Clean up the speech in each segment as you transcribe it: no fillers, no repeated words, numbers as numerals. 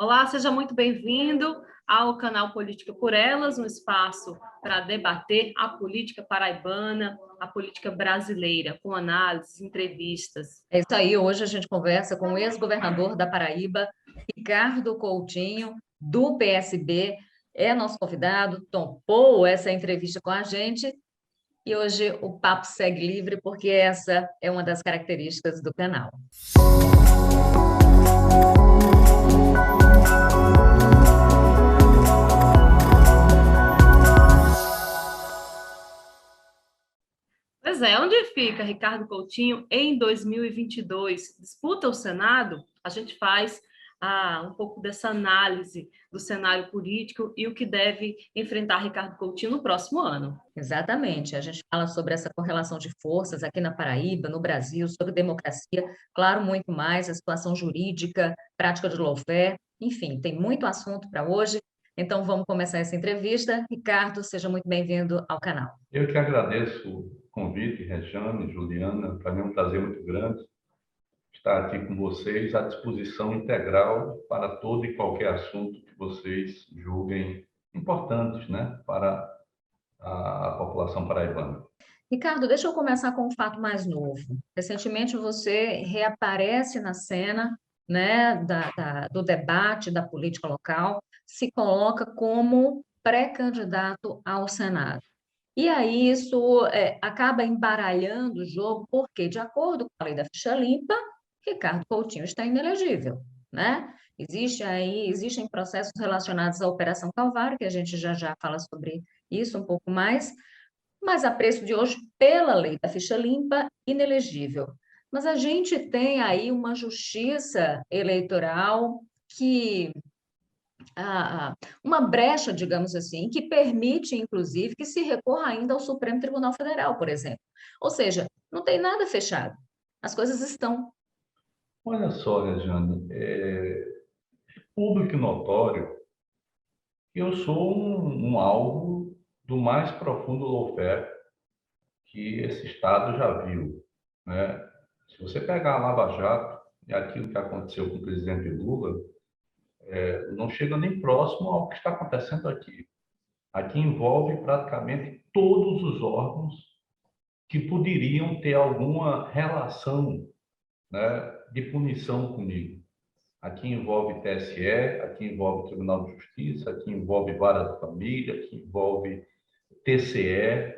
Olá, seja muito bem-vindo ao canal Política por Elas, um espaço para debater a política paraibana, a política brasileira, com análises, entrevistas. É isso aí, hoje a gente conversa com o ex-governador da Paraíba, Ricardo Coutinho, do PSB, é nosso convidado, topou essa entrevista com a gente e hoje o papo segue livre porque essa é uma das características do canal. Pois é, onde fica Ricardo Coutinho em 2022? Disputa o Senado? A gente faz um pouco dessa análise do cenário político e o que deve enfrentar Ricardo Coutinho no próximo ano. Exatamente, a gente fala sobre essa correlação de forças aqui na Paraíba, no Brasil, sobre democracia, claro, muito mais, a situação jurídica, prática de lawfare, enfim, tem muito assunto para hoje, então vamos começar essa entrevista. Ricardo, seja muito bem-vindo ao canal. Eu que agradeço o convite, Rejane, Juliana, para mim é um prazer muito grande estar aqui com vocês à disposição integral para todo e qualquer assunto que vocês julguem importantes, né, para a população paraibana. Ricardo, deixa eu começar com um fato mais novo. Recentemente você reaparece na cena, né, do debate da política local, se coloca como pré-candidato ao Senado. E aí isso acaba embaralhando o jogo, porque, de acordo com a lei da ficha limpa, Ricardo Coutinho está inelegível, né? Existem processos relacionados à Operação Calvário, que a gente já fala sobre isso um pouco mais, mas a preço de hoje, pela lei da ficha limpa, inelegível. Mas a gente tem aí uma justiça eleitoral que uma brecha, digamos assim, que permite, inclusive, que se recorra ainda ao Supremo Tribunal Federal, por exemplo. Ou seja, não tem nada fechado. As coisas estão. Olha só, Rejane, público e notório que eu sou um alvo do mais profundo lawfare que esse Estado já viu, né? Se você pegar a Lava Jato e aquilo que aconteceu com o presidente Lula, não chega nem próximo ao que está acontecendo aqui. Aqui envolve praticamente todos os órgãos que poderiam ter alguma relação, né, de punição comigo. Aqui envolve TSE, aqui envolve Tribunal de Justiça, aqui envolve Vara da Família, aqui envolve TCE,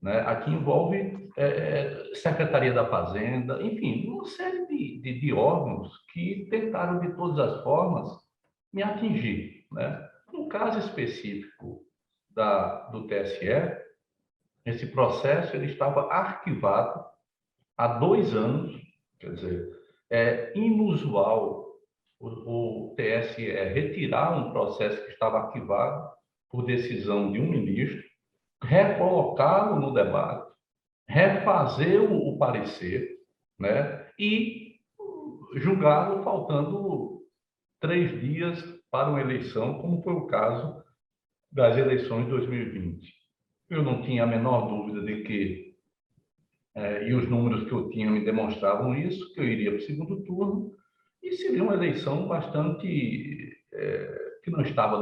né? Aqui envolve Secretaria da Fazenda, enfim, uma série de órgãos que tentaram de todas as formas me atingir, né? No caso específico do TSE, esse processo ele estava arquivado há 2 anos, quer dizer, é inusual o TSE retirar um processo que estava arquivado por decisão de um ministro, recolocá-lo no debate, refazer o parecer, né, e julgá-lo faltando 3 dias para uma eleição, como foi o caso das eleições de 2020. Eu não tinha a menor dúvida de que, e os números que eu tinha me demonstravam isso, que eu iria para o segundo turno, e seria uma eleição bastante que não estava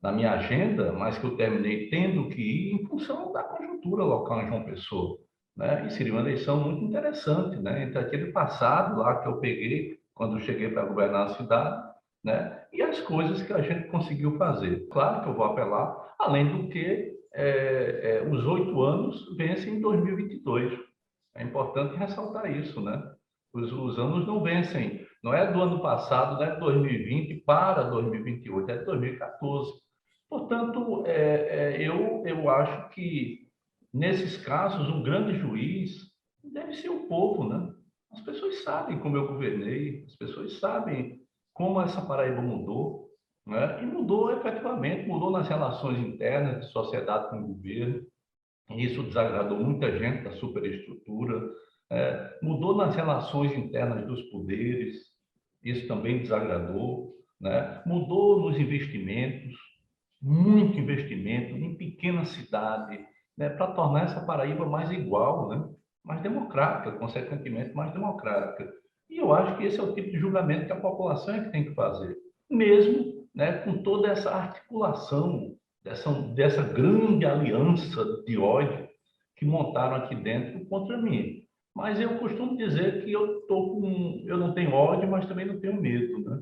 na minha agenda, mas que eu terminei tendo que ir em função da conjuntura local em João Pessoa, né? E seria uma eleição muito interessante, né? Entre aquele passado lá que eu peguei quando eu cheguei para governar a cidade, né? E as coisas que a gente conseguiu fazer. Claro que eu vou apelar, além do que os 8 anos vencem em 2022. É importante ressaltar isso, né? Os anos não vencem, não é do ano passado, não é de 2020 para 2028, é de 2014. Portanto, eu acho que, nesses casos, um grande juiz deve ser o povo, né? As pessoas sabem como eu governei, as pessoas sabem como essa Paraíba mudou, né? E mudou efetivamente, mudou nas relações internas de sociedade com o governo, e isso desagradou muita gente da superestrutura, mudou nas relações internas dos poderes, isso também desagradou, né? Mudou nos investimentos, muito investimento em pequena cidade, né? Para tornar essa Paraíba mais igual, né? Mais democrática, consequentemente mais democrática. E eu acho que esse é o tipo de julgamento que a população é que tem que fazer, mesmo, né, com toda essa articulação, dessa grande aliança de ódio que montaram aqui dentro contra mim. Mas eu costumo dizer que eu não tenho ódio, mas também não tenho medo, né?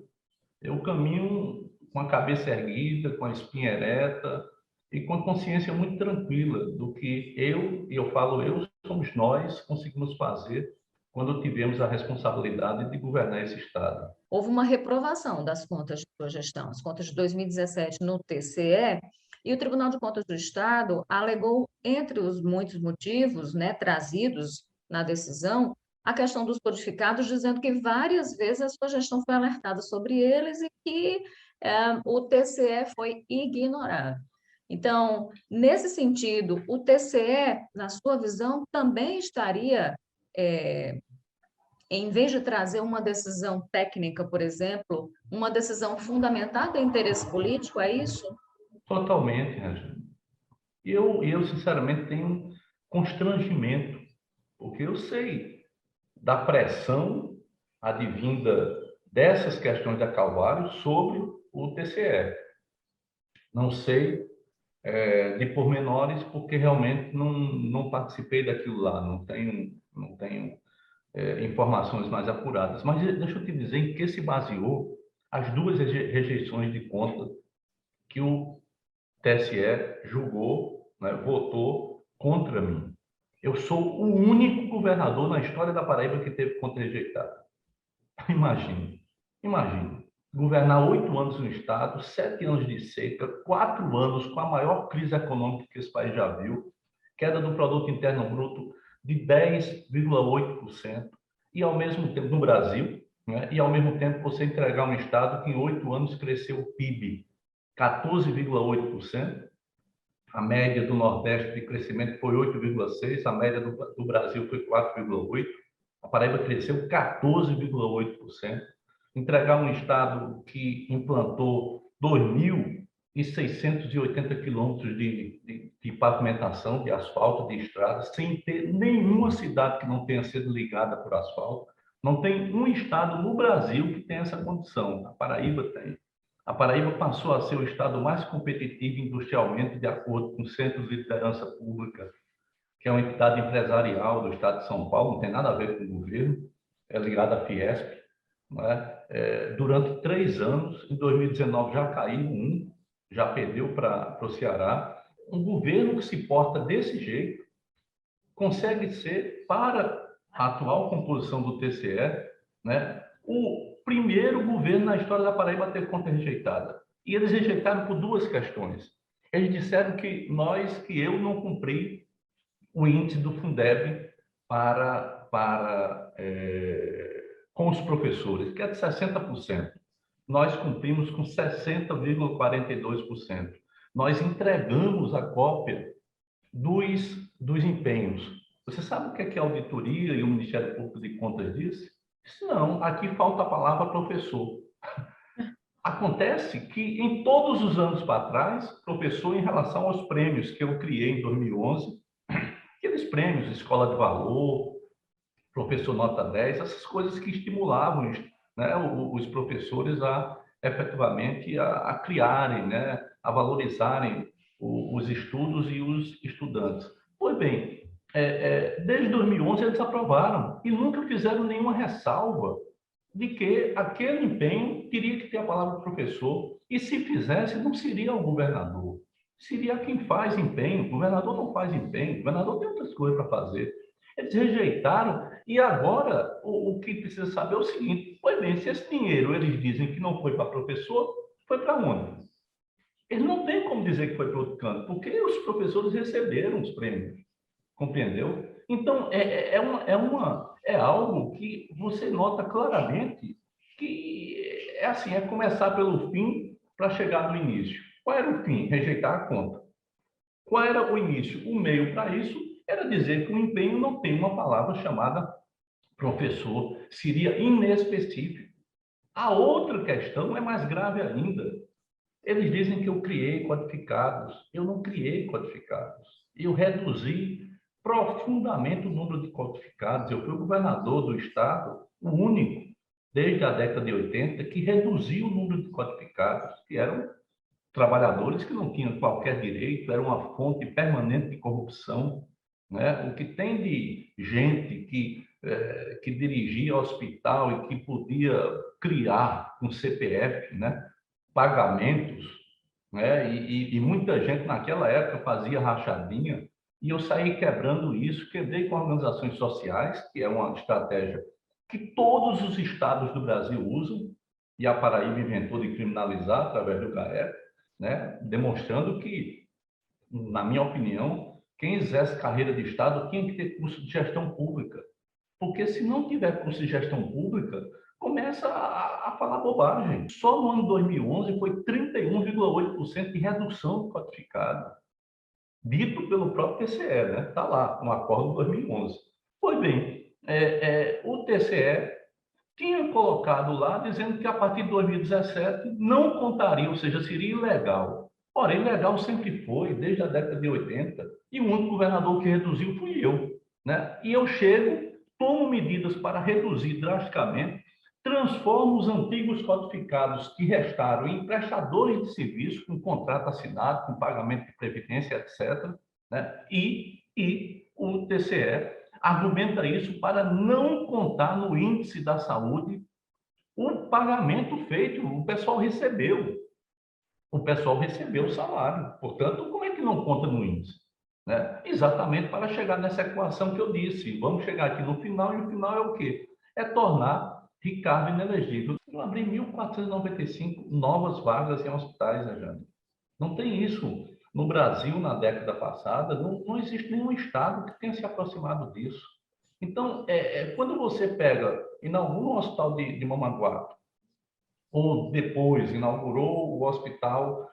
Eu caminho com a cabeça erguida, com a espinha ereta e com a consciência muito tranquila do que somos nós, conseguimos fazer quando tivemos a responsabilidade de governar esse Estado. Houve uma reprovação das contas de sua gestão, as contas de 2017 no TCE, e o Tribunal de Contas do Estado alegou, entre os muitos motivos, né, trazidos na decisão, a questão dos codificados, dizendo que várias vezes a sua gestão foi alertada sobre eles e que o TCE foi ignorado. Então, nesse sentido, o TCE, na sua visão, também estaria em vez de trazer uma decisão técnica, por exemplo, uma decisão fundamentada em interesse político, é isso? Totalmente, Regina. Eu sinceramente, tenho um constrangimento, porque eu sei da pressão advinda dessas questões da Calvário sobre o TCE. Não sei de pormenores, porque realmente não participei daquilo lá, não tenho informações mais apuradas. Mas deixa eu te dizer em que se baseou as duas rejeições de conta que o TSE julgou, né, votou contra mim. Eu sou o único governador na história da Paraíba que teve conta rejeitada. Imagine. Governar 8 anos no Estado, 7 anos de seca, 4 anos com a maior crise econômica que esse país já viu, queda do produto interno bruto de 10,8%, e ao mesmo tempo, no Brasil, né, e ao mesmo tempo você entregar um Estado que em 8 anos cresceu o PIB 14,8%, a média do Nordeste de crescimento foi 8,6%, a média do Brasil foi 4,8%, a Paraíba cresceu 14,8%. Entregar um Estado que implantou 2.680 quilômetros de pavimentação, de asfalto, de estrada, sem ter nenhuma cidade que não tenha sido ligada por asfalto. Não tem um Estado no Brasil que tenha essa condição. A Paraíba tem. A Paraíba passou a ser o estado mais competitivo industrialmente, de acordo com o Centro de Liderança Pública, que é uma entidade empresarial do estado de São Paulo, não tem nada a ver com o governo, é ligada à Fiesp. Né? Durante 3 anos, em 2019 já caiu já perdeu para o Ceará. Um governo que se porta desse jeito consegue ser, para a atual composição do TCE, né, o primeiro governo na história da Paraíba a ter conta rejeitada. E eles rejeitaram por 2 questões. Eles disseram que eu não cumpri o índice do Fundeb com os professores, que é de 60%. Nós cumprimos com 60,42%. Nós entregamos a cópia dos empenhos. Você sabe o que é que a auditoria e o Ministério Público de Contas disse? Não, aqui falta a palavra professor. Acontece que em todos os anos para trás, professor, em relação aos prêmios que eu criei em 2011, aqueles prêmios, escola de valor, professor nota 10, essas coisas que estimulavam, né, os professores a efetivamente a criarem, né, a valorizarem os estudos e os estudantes. Pois bem, desde 2011 eles aprovaram e nunca fizeram nenhuma ressalva de que aquele empenho teria que ter a palavra professor, e se fizesse, não seria o governador, seria quem faz empenho. O governador não faz empenho, o governador tem outras coisas para fazer. Eles rejeitaram, e agora o que precisa saber é o seguinte: pois bem, se esse dinheiro eles dizem que não foi para professor, foi para onde? Eles não têm como dizer que foi para outro canto, porque os professores receberam os prêmios, compreendeu? Então, é algo que você nota claramente que é assim, é começar pelo fim para chegar no início. Qual era o fim? Rejeitar a conta. Qual era o início? O meio para isso era dizer que o empenho não tem uma palavra chamada professor, seria inespecífico. A outra questão é mais grave ainda. Eles dizem que eu criei codificados. Eu não criei codificados. Eu reduzi profundamente o número de codificados. Eu fui governador do estado o único, desde a década de 80, que reduziu o número de codificados, que eram trabalhadores que não tinham qualquer direito, era uma fonte permanente de corrupção, né? O que tem de gente que dirigia hospital e que podia criar com CPF, né, pagamentos, né? E muita gente naquela época fazia rachadinha, e eu saí quebrando isso, quebrei com organizações sociais, que é uma estratégia que todos os estados do Brasil usam, e a Paraíba inventou de criminalizar através do GAEP, né? Demonstrando que, na minha opinião, quem exerce carreira de Estado tinha que ter curso de gestão pública, porque se não tiver curso de gestão pública, começa a falar bobagem. Só no ano 2011 foi 31,8% de redução do codificado, dito pelo próprio TCE, né? Está lá, no acordo de 2011. Pois bem, o TCE tinha colocado lá dizendo que a partir de 2017 não contaria, ou seja, seria ilegal. Ora, ilegal sempre foi, desde a década de 80, e o único governador que reduziu fui eu, né? E eu chego, tomo medidas para reduzir drasticamente, transformo os antigos codificados que restaram em prestadores de serviço, com contrato assinado, com pagamento de previdência, etc., né? E o TCE argumenta isso para não contar no índice da saúde o pagamento feito, o pessoal recebeu. O pessoal recebeu o salário. Portanto, como é que não conta no índice? Né? Exatamente para chegar nessa equação que eu disse. Vamos chegar aqui no final, e o final é o quê? É tornar Ricardo inelegível. Eu abri 1.495 novas vagas em hospitais, né, Jane? Não tem isso. No Brasil, na década passada, não existe nenhum estado que tenha se aproximado disso. Então, quando você pega, inaugura um hospital de Mamanguape, ou depois inaugurou o hospital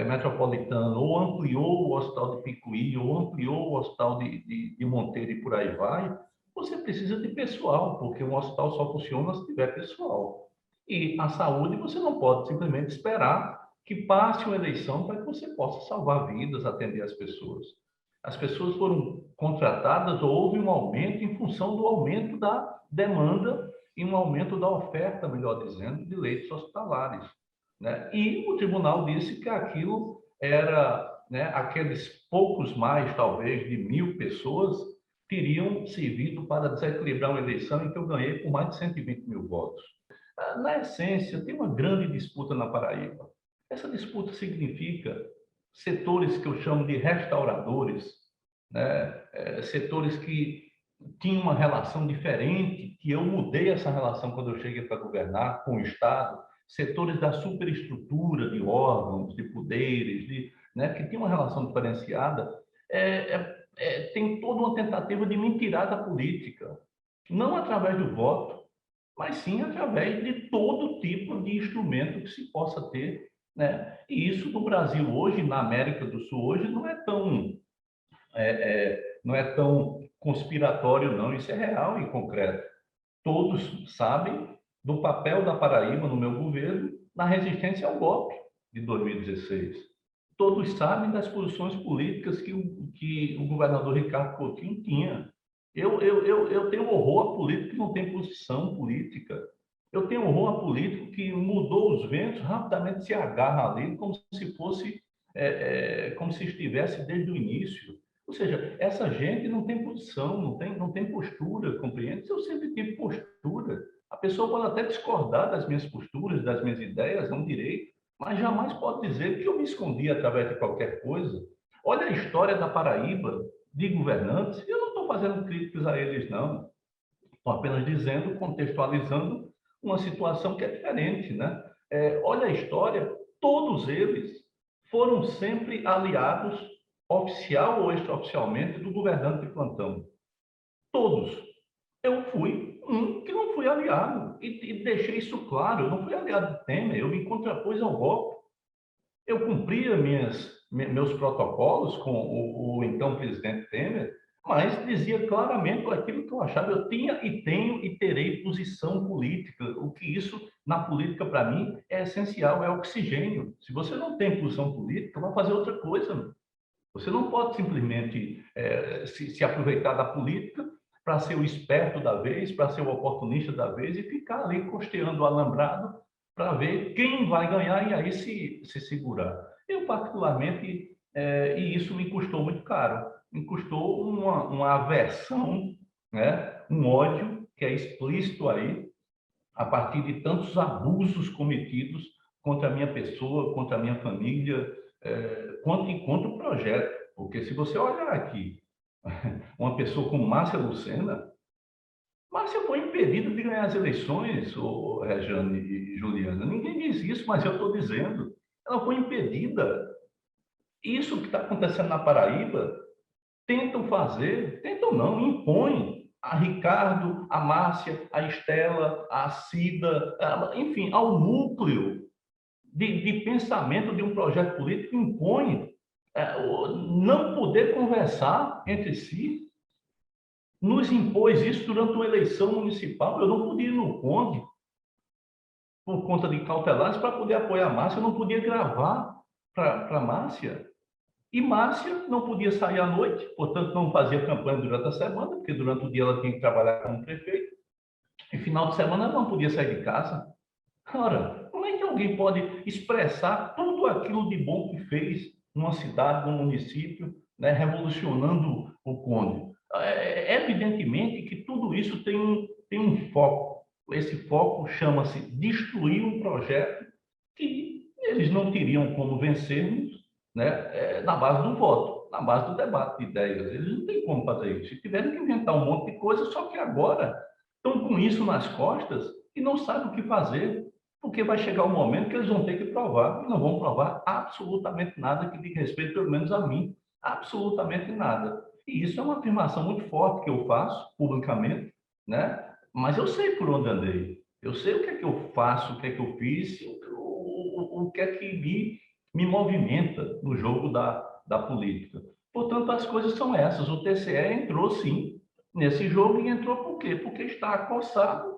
metropolitano, ou ampliou o hospital de Picuí, ou ampliou o hospital de Monteiro e por aí vai, você precisa de pessoal, porque um hospital só funciona se tiver pessoal. E a saúde você não pode simplesmente esperar que passe uma eleição para que você possa salvar vidas, atender as pessoas. As pessoas foram contratadas, ou houve um aumento em função do aumento da demanda e um aumento da oferta, melhor dizendo, de leitos hospitalares, né? E o tribunal disse que aquilo era, né, aqueles poucos mais, talvez, de 1.000 pessoas teriam servido para desequilibrar uma eleição em que eu ganhei com mais de 120 mil votos. Na essência, tem uma grande disputa na Paraíba. Essa disputa significa setores que eu chamo de restauradores, né? Setores que tinham uma relação diferente, que eu mudei essa relação quando eu cheguei para governar com o Estado, setores da superestrutura de órgãos, de poderes, né, que tinham uma relação diferenciada, tem toda uma tentativa de mentirada política, não através do voto, mas sim através de todo tipo de instrumento que se possa ter, né? E isso no Brasil hoje, na América do Sul hoje, não é tão conspiratório, não. Isso é real e concreto. Todos sabem do papel da Paraíba no meu governo na resistência ao golpe de 2016. Todos sabem das posições políticas que o governador Ricardo Coutinho tinha. Eu tenho horror a político que não tem posição política. Eu tenho horror a político que mudou os ventos, rapidamente se agarra ali, como se fosse, como se estivesse desde o início. Ou seja, essa gente não tem posição, não tem postura, compreende? Eu sempre tive postura. A pessoa pode até discordar das minhas posturas, das minhas ideias, é um direito, mas jamais pode dizer que eu me escondi através de qualquer coisa. Olha a história da Paraíba, de governantes, eu não estou fazendo críticas a eles, não. Estou apenas dizendo, contextualizando uma situação que é diferente, né? Olha a história, todos eles foram sempre aliados, oficial ou extraoficialmente, do governante de plantão. Todos. Eu fui um que não fui aliado, e deixei isso claro, eu não fui aliado de Temer, eu me contrapus ao golpe. Eu cumpria meus protocolos com o então presidente Temer, mas dizia claramente aquilo que eu achava. Eu tinha e tenho e terei posição política. O que isso, na política, para mim, é essencial, é oxigênio. Se você não tem posição política, vai fazer outra coisa. Você não pode simplesmente se aproveitar da política para ser o esperto da vez, para ser o oportunista da vez e ficar ali costeando o alambrado para ver quem vai ganhar e aí se segurar. Eu, particularmente, e isso me custou muito caro, me custou uma aversão, né? Um ódio que é explícito aí, a partir de tantos abusos cometidos contra a minha pessoa, contra a minha família, contra o projeto. Porque se você olhar aqui, uma pessoa como Márcia Lucena, Márcia foi impedida de ganhar as eleições, Rejane e Juliana. Ninguém diz isso, mas eu estou dizendo. Ela foi impedida. Isso que está acontecendo na Paraíba, tentam não, impõem a Ricardo, a Márcia, a Estela, a Cida, enfim, ao núcleo de pensamento de um projeto político, impõe não poder conversar entre si, nos impôs isso durante uma eleição municipal. Eu não podia ir no Conde por conta de cautelares para poder apoiar a Márcia, eu não podia gravar para Márcia. E Márcia não podia sair à noite, portanto não fazia campanha durante a semana, porque durante o dia ela tinha que trabalhar como prefeito. E final de semana ela não podia sair de casa. Ora, como é que alguém pode expressar tudo aquilo de bom que fez numa cidade, num município, né, revolucionando o Conde? Evidentemente que tudo isso tem um foco. Esse foco chama-se destruir um projeto que eles não teriam como vencermos, né, na base do voto, na base do debate de ideias. Eles não têm como fazer isso. Tiveram que inventar um monte de coisa, só que agora estão com isso nas costas e não sabem o que fazer, porque vai chegar um momento que eles vão ter que provar, e não vão provar absolutamente nada que diga respeito, pelo menos a mim, absolutamente nada. E isso é uma afirmação muito forte que eu faço publicamente, né? Mas eu sei por onde andei, eu sei o que é que eu faço, o que é que eu fiz, o que é que me movimenta no jogo da política. Portanto, as coisas são essas. O TCE entrou, sim, nesse jogo e entrou por quê? Porque está acossado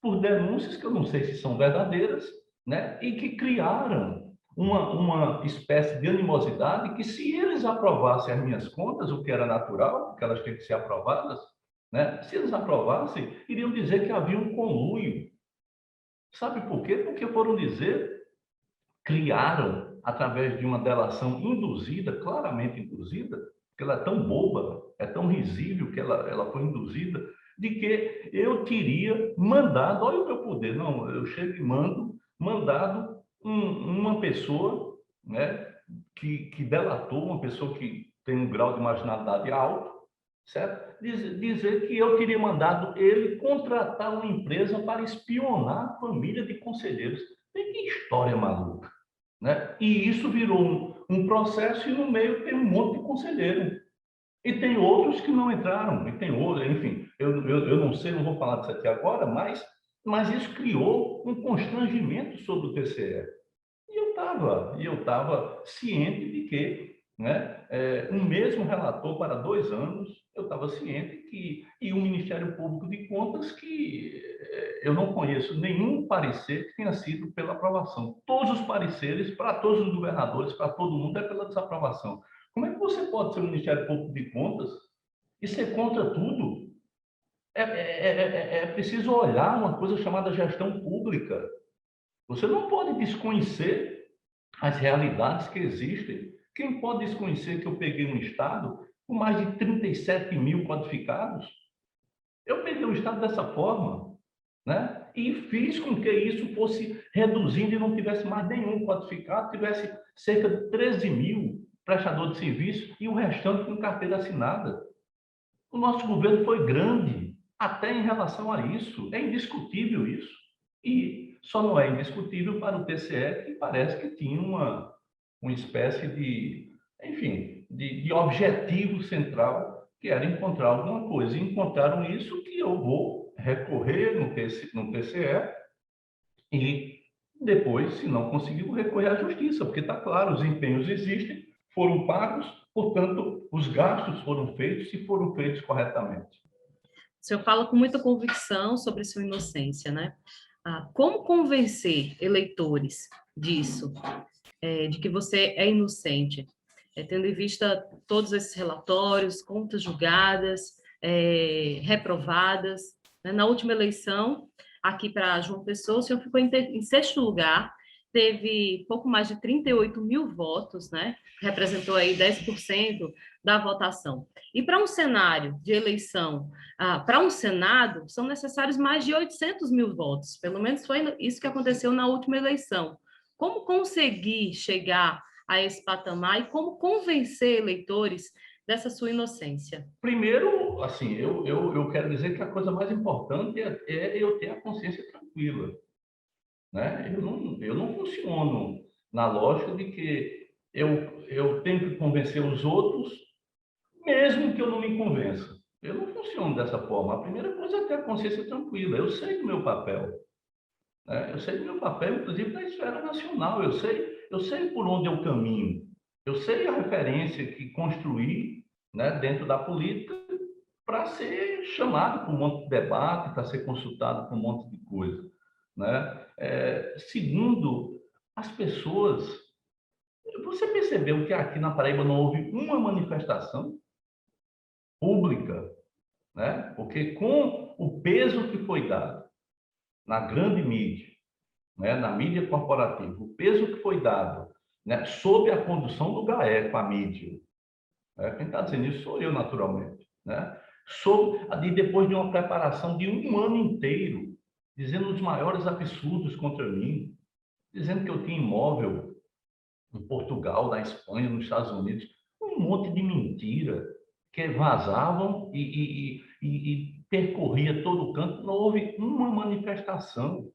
por denúncias que eu não sei se são verdadeiras, né? E que criaram uma espécie de animosidade que, se eles aprovassem as minhas contas, o que era natural, porque elas têm que ser aprovadas, né? Se eles aprovassem, iriam dizer que havia um conluio. Sabe por quê? Porque foram dizer, criaram, através de uma delação induzida, claramente induzida, que ela é tão boba, é tão risível que ela foi induzida, de que eu teria mandado, olha o meu poder, não, eu chego e mandado uma pessoa, né, que delatou, uma pessoa que tem um grau de marginalidade alto, certo? Dizer que eu teria mandado ele contratar uma empresa para espionar a família de conselheiros. Que história maluca, né? E isso virou um processo e no meio tem um monte de conselheiro. E tem outros que não entraram, e tem outros, enfim, eu não sei, não vou falar disso aqui agora, mas isso criou um constrangimento sobre o TCE. E eu estava ciente de que, né, um mesmo relator para 2 anos, eu estava ciente que, e o Ministério Público de Contas, que eu não conheço nenhum parecer que tenha sido pela aprovação. Todos os pareceres, para todos os governadores, para todo mundo, é pela desaprovação. Como é que você pode ser o Ministério Público de Contas e ser contra tudo? É preciso olhar uma coisa chamada gestão pública. Você não pode desconhecer as realidades que existem. Quem pode desconhecer que eu peguei um estado com mais de 37 mil codificados? Eu peguei o estado dessa forma, né? E fiz com que isso fosse reduzindo e não tivesse mais nenhum codificado, tivesse cerca de 13 mil prestadores de serviço e o restante com carteira assinada. O nosso governo foi grande, até em relação a isso. É indiscutível isso. E só não é indiscutível para o TCE, que parece que tinha uma espécie de, enfim, de objetivo central, que era encontrar alguma coisa. E encontraram isso, que eu vou recorrer no TCE e depois, se não conseguir, vou recorrer à justiça, porque está claro, os empenhos existem, foram pagos, portanto, os gastos foram feitos e foram feitos corretamente. O senhor fala com muita convicção sobre sua inocência, né? Como convencer eleitores disso, de que você é inocente, tendo em vista todos esses relatórios, contas julgadas, reprovadas. Né? Na última eleição, aqui para João Pessoa, o senhor ficou em sexto lugar, teve pouco mais de 38 mil votos, né? Representou aí 10% da votação. E para um cenário de eleição, para um Senado, são necessários mais de 800 mil votos, pelo menos foi isso que aconteceu na última eleição. Como conseguir chegar a esse patamar e como convencer eleitores dessa sua inocência? Primeiro, assim, eu quero dizer que a coisa mais importante é eu ter a consciência tranquila, né? Eu não funciono na lógica de que eu tenho que convencer os outros, mesmo que eu não me convença. Eu não funciono dessa forma. A primeira coisa é ter a consciência tranquila. Eu sei do meu papel, né? Eu sei do meu papel, inclusive na esfera nacional. Eu sei por onde eu caminho. Eu sei a referência que construí, né, dentro da política para ser chamado para um monte de debate, para ser consultado por um monte de coisa, né? Segundo, as pessoas... Você percebeu que aqui na Paraíba não houve uma manifestação pública, né? Porque com o peso que foi dado na grande mídia, né, na mídia corporativa, o peso que foi dado, né, sob a condução do GAECO, a mídia, né? Quem está dizendo isso sou eu, naturalmente, né? E depois de uma preparação de um ano inteiro, dizendo os maiores absurdos contra mim, dizendo que eu tinha imóvel em Portugal, na Espanha, nos Estados Unidos, um monte de mentira que vazavam e percorria todo o canto. Não houve uma manifestação.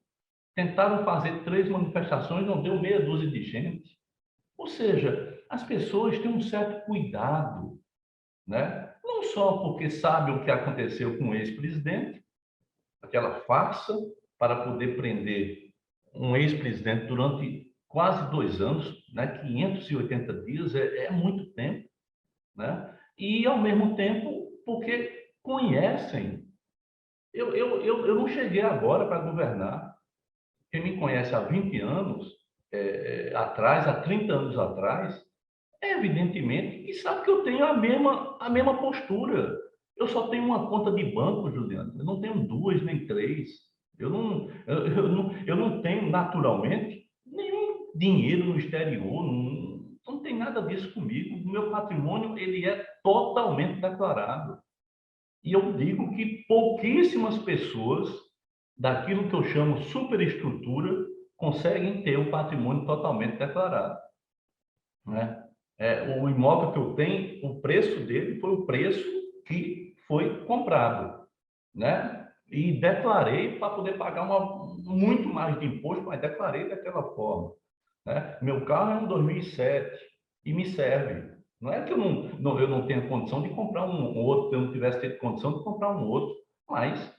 Tentaram fazer 3 manifestações, não deu meia dúzia de gente. Ou seja, as pessoas têm um certo cuidado, né? Não só porque sabem o que aconteceu com o ex-presidente, aquela farsa para poder prender um ex-presidente durante quase 2 anos, né? 580 dias é muito tempo, né? E, ao mesmo tempo, porque conhecem. Eu não cheguei agora para governar. Quem me conhece há 20 anos atrás, há 30 anos atrás, evidentemente, e sabe que eu tenho a mesma postura. Eu só tenho uma conta de banco, Juliano. Eu não tenho 2 nem 3. Eu não tenho, naturalmente, nenhum dinheiro no exterior. Não tem nada disso comigo. O meu patrimônio ele é totalmente declarado. E eu digo que pouquíssimas pessoas, daquilo que eu chamo superestrutura, conseguem ter um patrimônio totalmente declarado, né? O imóvel que eu tenho, o preço dele foi o preço que foi comprado, né? E declarei para poder pagar muito mais de imposto, mas declarei daquela forma, né? Meu carro é um 2007 e me serve. Não é que eu não tenha condição de comprar um outro, que eu não tivesse tido condição de comprar um outro, mas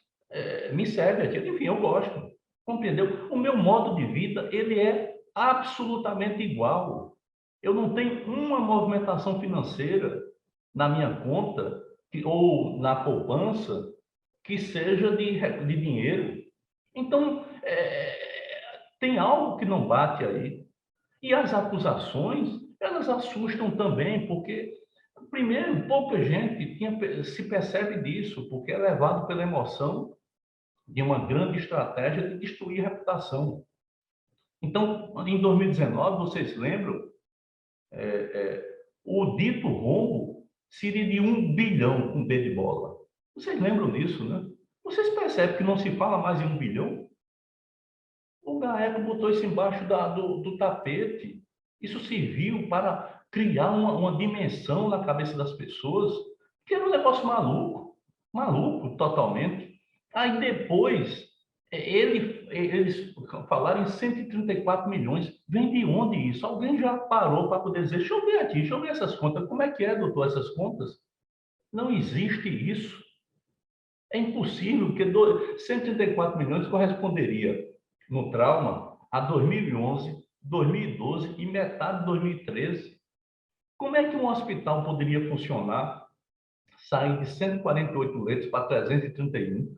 me serve aquilo. Enfim, eu gosto, compreendeu? O meu modo de vida, ele é absolutamente igual. Eu não tenho uma movimentação financeira na minha conta ou na poupança que seja de dinheiro. Então, tem algo que não bate aí. E as acusações, elas assustam também, porque, primeiro, pouca gente se percebe disso, porque é levado pela emoção de uma grande estratégia de destruir a reputação. Então, em 2019, vocês lembram, o dito rombo seria de 1 bilhão com B de bola. Vocês lembram disso, né? Vocês percebem que não se fala mais em 1 bilhão? O GAECO botou isso embaixo do tapete. Isso serviu para criar uma dimensão na cabeça das pessoas, que era um negócio maluco, maluco totalmente. Aí depois, eles falaram em 134 milhões. Vem de onde isso? Alguém já parou para poder dizer, deixa eu ver aqui, deixa eu ver essas contas. Como é que é, doutor, essas contas? Não existe isso. É impossível, porque 134 milhões corresponderia, no trauma, a 2011, 2012 e metade de 2013. Como é que um hospital poderia funcionar, sair de 148 leitos para 331,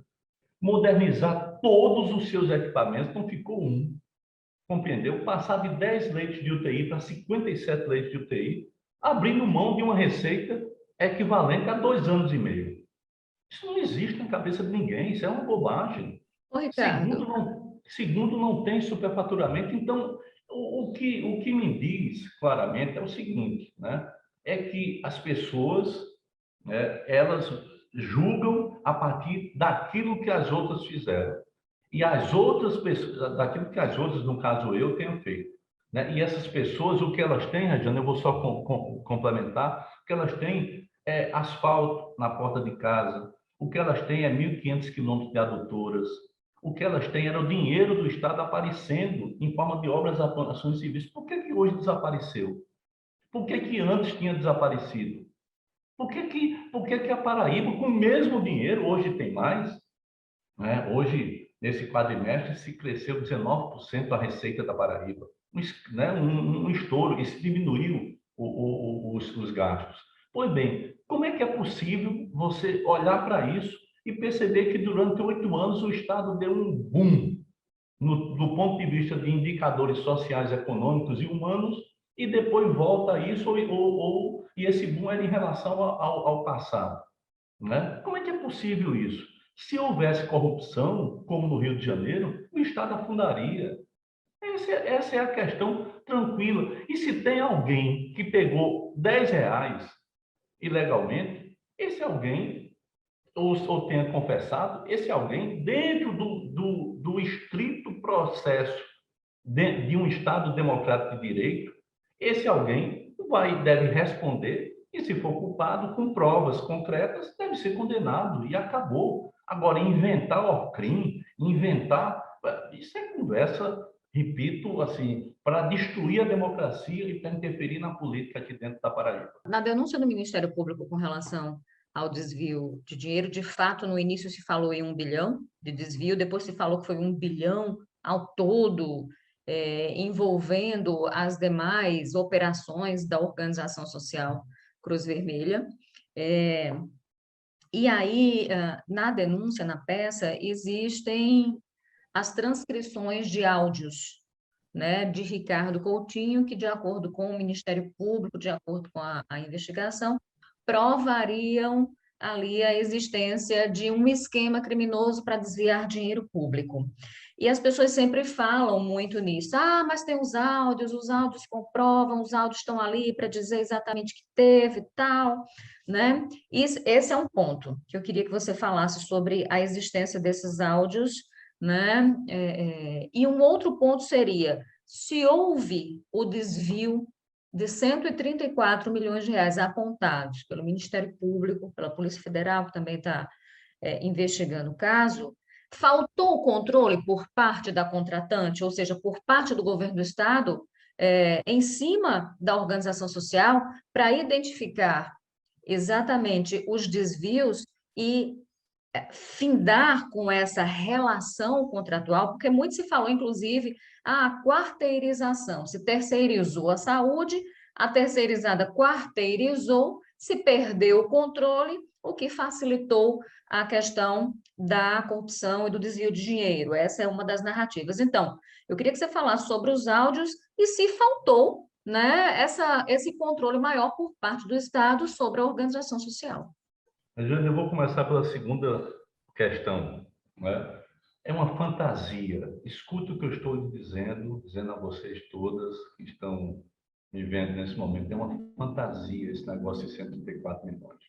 modernizar todos os seus equipamentos, não ficou um, compreendeu? Passar de 10 leitos de UTI para 57 leitos de UTI, abrindo mão de uma receita equivalente a 2 anos e meio. Isso não existe na cabeça de ninguém, isso é uma bobagem. Ô, Ricardo, Segundo, não tem superfaturamento. Então, o que me diz claramente é o seguinte, né? É que as pessoas, né, elas julgam a partir daquilo que as outras fizeram. E as outras pessoas, daquilo que as outras, no caso eu, tenho feito. Né? E essas pessoas, o que elas têm, Radiana, eu vou só complementar, o que elas têm é asfalto na porta de casa, o que elas têm é 1.500 quilômetros de adutoras, o que elas têm era o dinheiro do Estado aparecendo em forma de obras, ações e serviços. Por que hoje desapareceu? Por que antes tinha desaparecido? Por que a Paraíba, com o mesmo dinheiro, hoje tem mais? Né? Hoje, nesse quadrimestre, se cresceu 19% a receita da Paraíba. Né? Um estouro, isso diminuiu os gastos. Pois bem, como é que é possível você olhar para isso e perceber que durante 8 anos o Estado deu um boom do ponto de vista de indicadores sociais, econômicos e humanos, e depois volta a isso, e esse boom era em relação ao passado? Né? Como é que é possível isso? Se houvesse corrupção, como no Rio de Janeiro, o Estado afundaria. Essa é a questão tranquila. E se tem alguém que pegou R$ 10 ilegalmente, esse alguém, ou tenha confessado, esse alguém, dentro do estrito processo de um Estado democrático de direito, esse alguém deve responder e, se for culpado, com provas concretas, deve ser condenado e acabou. Agora, inventar o crime, isso é conversa, repito, assim, para destruir a democracia e para interferir na política aqui dentro da Paraíba. na denúncia do Ministério Público com relação ao desvio de dinheiro, de fato, no início se falou em 1 bilhão de desvio, depois se falou que foi 1 bilhão ao todo, envolvendo as demais operações da organização social Cruz Vermelha. E aí, na denúncia, na peça, existem as transcrições de áudios, né, de Ricardo Coutinho, que, de acordo com o Ministério Público, de acordo com a investigação, provariam ali a existência de um esquema criminoso para desviar dinheiro público. E as pessoas sempre falam muito nisso. Ah, mas tem os áudios comprovam, os áudios estão ali para dizer exatamente o que teve e tal, né? Esse é um ponto que eu queria que você falasse sobre a existência desses áudios, né? E um outro ponto seria, se houve o desvio de 134 milhões de reais apontados pelo Ministério Público, pela Polícia Federal, que também está investigando o caso, faltou o controle por parte da contratante, ou seja, por parte do governo do Estado, em cima da organização social, para identificar exatamente os desvios e findar com essa relação contratual, porque muito se falou, inclusive, a quarteirização. Se terceirizou a saúde, a terceirizada quarteirizou, se perdeu o controle, o que facilitou a questão da corrupção e do desvio de dinheiro. Essa é uma das narrativas. Então, eu queria que você falasse sobre os áudios e se faltou, né, esse controle maior por parte do Estado sobre a organização social. Jane, eu vou começar pela segunda questão, né? É uma fantasia. Escuta o que eu estou dizendo a vocês todas que estão me vendo nesse momento. É uma fantasia esse negócio de 134 milhões.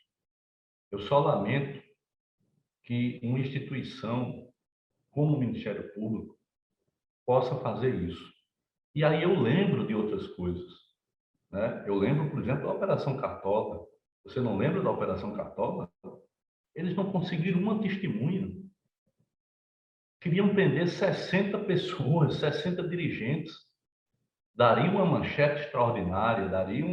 Eu só lamento que uma instituição como o Ministério Público possa fazer isso. E aí eu lembro de outras coisas, né? Eu lembro, por exemplo, da Operação Cartola. Você não lembra da Operação Cartola? Eles não conseguiram uma testemunha. Queriam prender 60 pessoas, 60 dirigentes. Daria uma manchete extraordinária, daria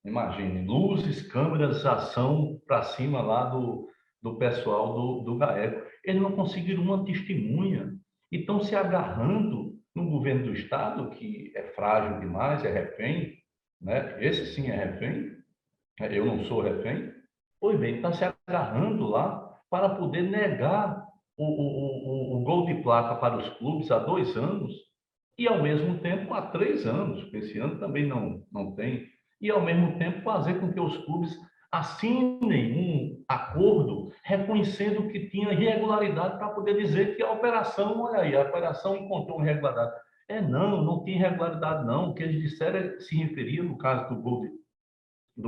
imagine, luzes, câmeras, ação para cima lá do pessoal do GAECO. Eles não conseguiram uma testemunha e estão se agarrando no governo do Estado, que é frágil demais, é refém, né? Esse sim é refém, eu não sou refém. Pois bem, está se agarrando lá para poder negar o gol de placa para os clubes há 2 anos e, ao mesmo tempo, há 3 anos, porque esse ano também não tem, e, ao mesmo tempo, fazer com que os clubes assinem um acordo reconhecendo que tinha irregularidade para poder dizer que a operação, olha aí, a operação encontrou irregularidade. Não tinha irregularidade não. O que eles disseram se referia, no caso do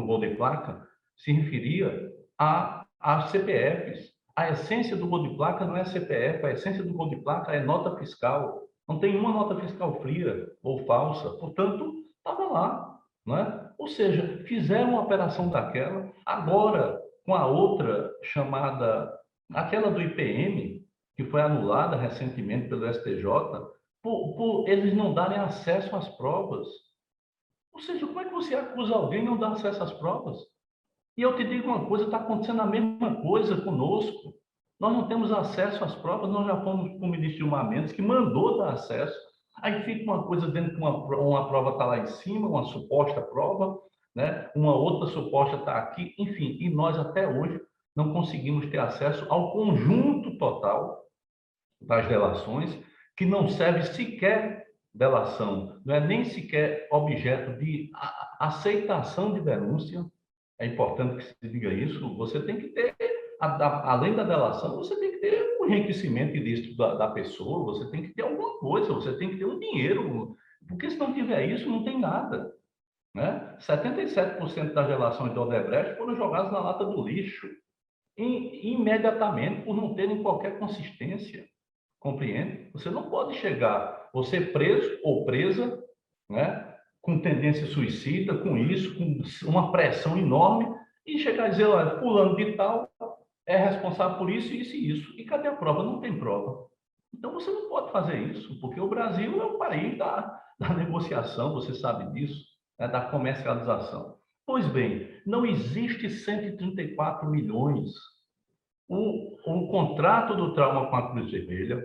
gol de placa, se referia a CPFs. A essência do gol de placa não é CPF, a essência do gol de placa é nota fiscal. Não tem uma nota fiscal fria ou falsa, portanto, estava lá. Não é? Ou seja, fizeram uma operação daquela, agora com a outra chamada, aquela do IPM, que foi anulada recentemente pelo STJ, por eles não darem acesso às provas. Ou seja, como é que você acusa alguém e não dá acesso às provas? E eu te digo uma coisa, está acontecendo a mesma coisa conosco. Nós não temos acesso às provas, nós já fomos com o ministro Gilmar Mendes, que mandou dar acesso. Aí fica uma coisa dentro que uma prova está lá em cima, uma suposta prova, né? Uma outra suposta está aqui, enfim. E nós até hoje não conseguimos ter acesso ao conjunto total das delações, que não serve sequer delação, não é nem sequer objeto de aceitação de denúncia. É importante que se diga isso. Você tem que ter, além da delação, você tem que ter um enriquecimento ilícito da pessoa, você tem que ter alguma coisa, você tem que ter um dinheiro, porque se não tiver isso, não tem nada. Né? 77% das delações do Odebrecht foram jogadas na lata do lixo, imediatamente, por não terem qualquer consistência. Compreende? Você não pode chegar, você preso ou presa, né, com tendência suicida, com isso, com uma pressão enorme, e chegar a dizer, olha, fulano de tal é responsável por isso, isso e isso. E cadê a prova? Não tem prova. Então você não pode fazer isso, porque o Brasil é o país da negociação, você sabe disso, né, da comercialização. Pois bem, não existe 134 milhões. O contrato do trauma com a Cruz Vermelha,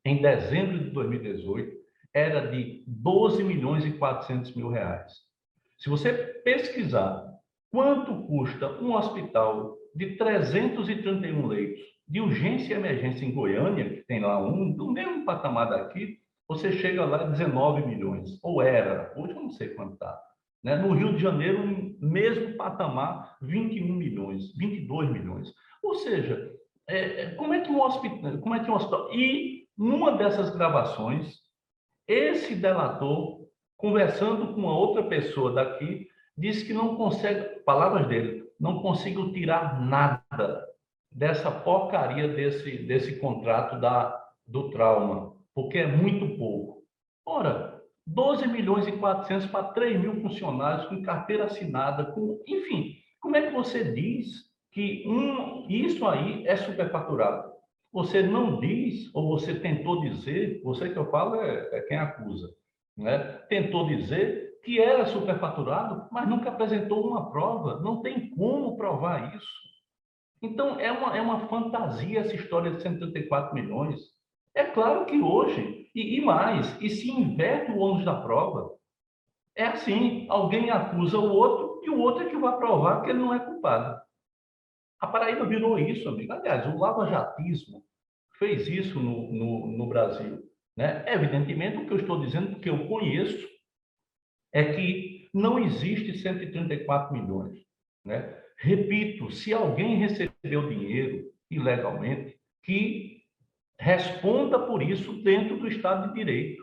em dezembro de 2018, era de 12 milhões e 400 mil reais. Se você pesquisar quanto custa um hospital de 331 leitos de urgência e emergência em Goiânia, que tem lá um do mesmo patamar daqui, você chega lá a 19 milhões, ou era, hoje eu não sei quanto está. Né? No Rio de Janeiro, mesmo patamar, 21 milhões, 22 milhões. Ou seja, como é que um hospital... E numa dessas gravações, esse delator, conversando com uma outra pessoa daqui, disse que não consegue, palavras dele, não consigo tirar nada dessa porcaria desse contrato do trauma, porque é muito pouco. Ora, 12 milhões e 400 para 3 mil funcionários com carteira assinada, enfim, como é que você diz que isso aí é superfaturado? Você não diz, ou você tentou dizer, você que eu falo é quem acusa, né? Tentou dizer que era superfaturado, mas nunca apresentou uma prova, não tem como provar isso. Então, é uma fantasia essa história de 134 milhões. É claro que hoje, e mais, e se inverte o ônus da prova. É assim, alguém acusa o outro e o outro é que vai provar que ele não é culpado. A Paraíba virou isso, amigo. Aliás, o lavajatismo fez isso no Brasil. Né? Evidentemente, o que eu estou dizendo, porque eu conheço, é que não existe 134 milhões. Né? Repito, se alguém recebeu dinheiro ilegalmente, que responda por isso dentro do Estado de Direito.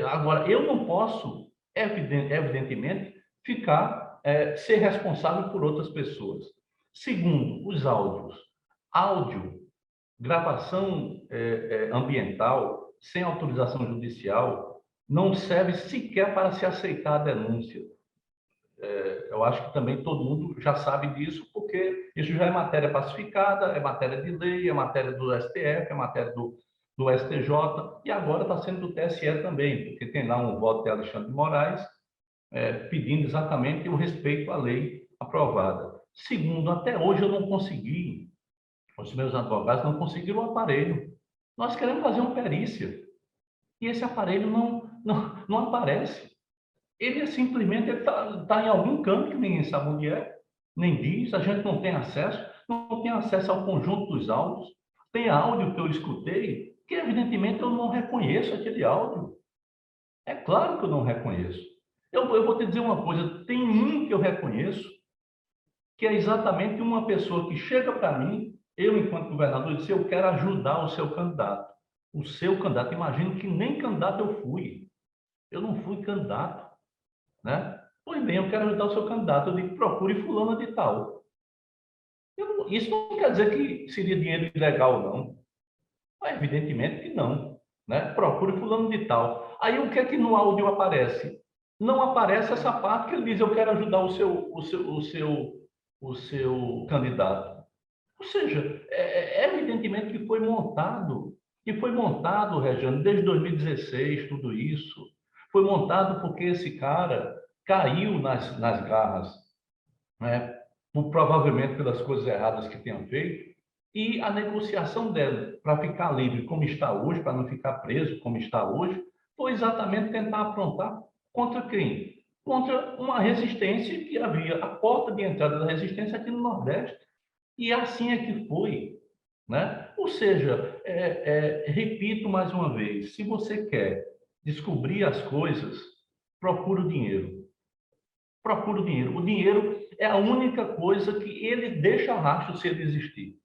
Agora, eu não posso, evidentemente, ser responsável por outras pessoas. Segundo, os áudios. Áudio, gravação ambiental, sem autorização judicial, não serve sequer para se aceitar a denúncia. Eu acho que também todo mundo já sabe disso, porque isso já é matéria pacificada, é matéria de lei, é matéria do STF, é matéria do STJ, e agora está sendo do TSE também, porque tem lá um voto de Alexandre de Moraes pedindo exatamente o respeito à lei aprovada. Segundo, até hoje eu não consegui, os meus advogados não conseguiram o aparelho. Nós queremos fazer uma perícia, e esse aparelho não aparece. Ele simplesmente está em algum canto que ninguém sabe onde é, nem diz, a gente não tem acesso, não tem acesso ao conjunto dos áudios. Tem áudio que eu escutei que, evidentemente, eu não reconheço aquele áudio. É claro que eu não reconheço. Eu vou te dizer uma coisa, tem um que eu reconheço, que é exatamente uma pessoa que chega para mim, eu, enquanto governador, e diz: eu quero ajudar o seu candidato. O seu candidato, imagino que nem candidato eu fui. Eu não fui candidato, né? Pois bem, eu quero ajudar o seu candidato. Eu digo: procure fulana de tal. Isso não quer dizer que seria dinheiro ilegal, não. Mas, evidentemente que não, né? Procure fulano de tal. Aí o que é que no áudio aparece? Não aparece essa parte que ele diz: eu quero ajudar o seu candidato. Ou seja, evidentemente que foi montado, Regiane, desde 2016, tudo isso. Foi montado porque esse cara caiu nas garras, né? Provavelmente pelas coisas erradas que tenha feito, e a negociação dela para ficar livre como está hoje, para não ficar preso como está hoje, foi exatamente tentar aprontar contra quem? Contra uma resistência que havia, a porta de entrada da resistência aqui no Nordeste. E assim é que foi, né? Ou seja, repito mais uma vez: se você quer descobrir as coisas, procure o dinheiro. Procure o dinheiro. O dinheiro é a única coisa que ele deixa rastro se ele existir,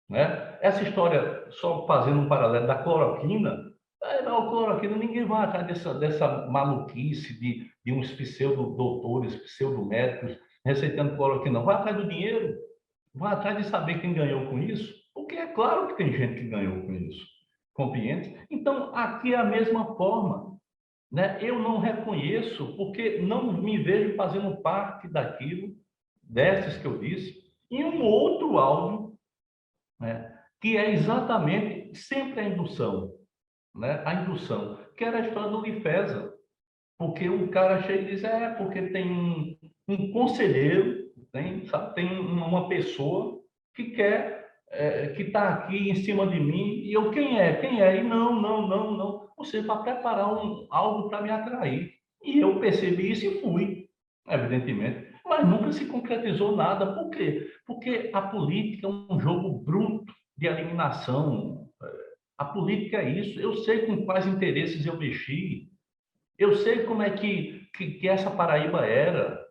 né? Essa história, só fazendo um paralelo da cloroquina, não, cloroquina, ninguém vai atrás dessa maluquice de uns pseudo-doutores, pseudo-médicos receitando cloroquina. Vai atrás do dinheiro. Vai atrás de saber quem ganhou com isso, porque é claro que tem gente que ganhou com isso, compreende? Então, aqui é a mesma forma, né? Eu não reconheço, porque não me vejo fazendo parte daquilo, desses que eu disse, em um outro áudio, né? Que é exatamente sempre a indução, né? A indução, que era a história do Lifesa, porque o cara chega e diz: porque tem um conselheiro, tem uma pessoa que quer, que está aqui em cima de mim, e eu: quem é? Quem é? E não, não, não, não. Ou seja, para preparar algo para me atrair. E eu percebi isso e fui, evidentemente. Mas nunca se concretizou nada. Por quê? Porque a política é um jogo bruto de eliminação. A política é isso. Eu sei com quais interesses eu mexi. Eu sei como é que essa Paraíba era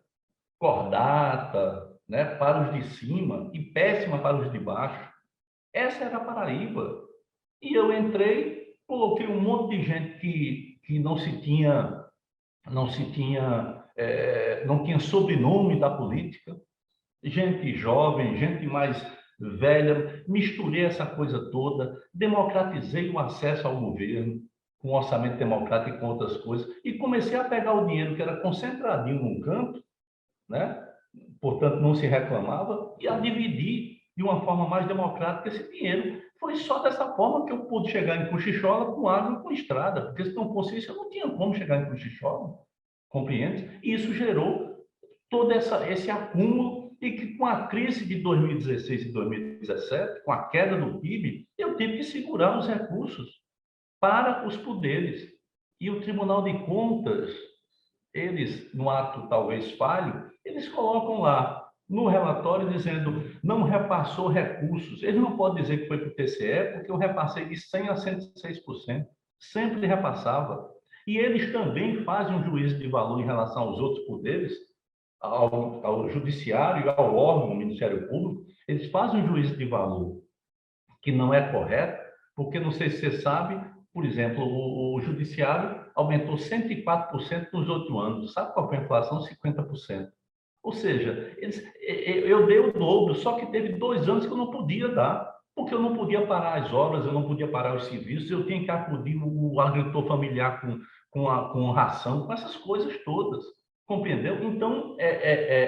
cordata, né, para os de cima e péssima para os de baixo. Essa era a Paraíba. E eu entrei, coloquei um monte de gente que não tinha sobrenome da política, gente jovem, gente mais velha, misturei essa coisa toda, democratizei o acesso ao governo, com orçamento democrático e com outras coisas, e comecei a pegar o dinheiro que era concentradinho num canto, né? Portanto, não se reclamava, e a dividir de uma forma mais democrática esse dinheiro. Foi só dessa forma que eu pude chegar em Cochichola com água e com estrada, porque se não fosse isso, eu não tinha como chegar em Cochichola, compreende? E isso gerou todo esse acúmulo, e que com a crise de 2016 e 2017, com a queda do PIB, eu tive que segurar os recursos para os poderes. E o Tribunal de Contas, eles, no ato talvez falho, eles colocam lá no relatório dizendo: não repassou recursos. Eles não podem dizer que foi para o TCE, porque eu repassei de 100% a 106%. Sempre repassava. E eles também fazem um juízo de valor em relação aos outros poderes, ao judiciário, ao órgão, ao Ministério Público. Eles fazem um juízo de valor que não é correto, porque, não sei se você sabe, por exemplo, o judiciário aumentou 104% nos 8 anos. Sabe qual foi a inflação? 50%. Ou seja, eu dei o dobro, só que teve 2 anos que eu não podia dar, porque eu não podia parar as obras, eu não podia parar os serviços, eu tinha que acudir o agricultor familiar com ração, com essas coisas todas. Compreendeu? Então,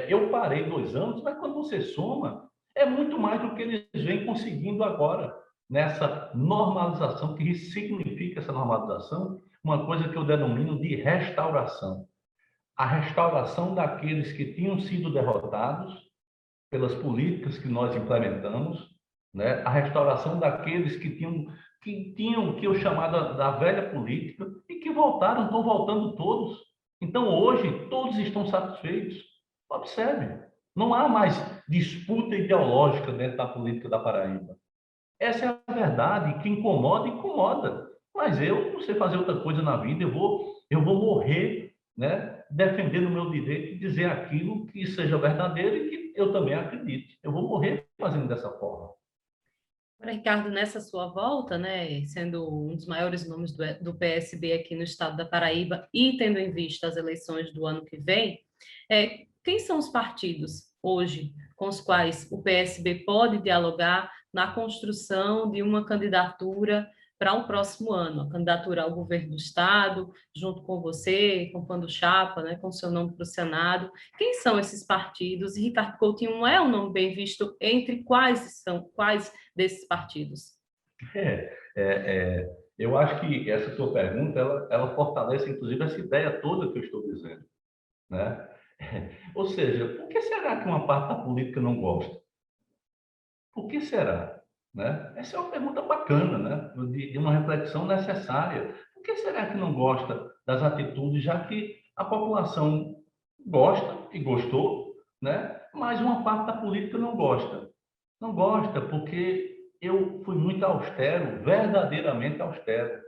eu parei 2 anos, mas quando você soma, é muito mais do que eles vêm conseguindo agora, nessa normalização. Que significa essa normalização? Uma coisa que eu denomino de restauração. A restauração daqueles que tinham sido derrotados pelas políticas que nós implementamos, né? A restauração daqueles que eu chamava da velha política e que voltaram, estão voltando todos. Então, hoje, todos estão satisfeitos. Observe, não há mais disputa ideológica dentro da política da Paraíba. Essa é a verdade, que incomoda, incomoda. Mas eu não sei fazer outra coisa na vida, eu vou morrer, né, defendendo o meu direito de dizer aquilo que seja verdadeiro e que eu também acredite. Eu vou morrer fazendo dessa forma. Agora, Ricardo, nessa sua volta, né, sendo um dos maiores nomes do PSB aqui no estado da Paraíba e tendo em vista as eleições do ano que vem, quem são os partidos hoje com os quais o PSB pode dialogar na construção de uma candidatura para um próximo ano, a candidatura ao governo do estado, junto com você, compondo chapa, né, com seu nome para o Senado? Quem são esses partidos? E Ricardo Coutinho é um nome bem visto entre quais desses partidos? Eu acho que essa sua pergunta, ela fortalece, inclusive, essa ideia toda que eu estou dizendo, né? Ou seja, por que será que uma parte da política não gosta? Por que será? Né? Essa é uma pergunta bacana, né? De uma reflexão necessária. Por que será que não gosta das atitudes, já que a população gosta e gostou, né? Mas uma parte da política não gosta? Não gosta porque eu fui muito austero, verdadeiramente austero,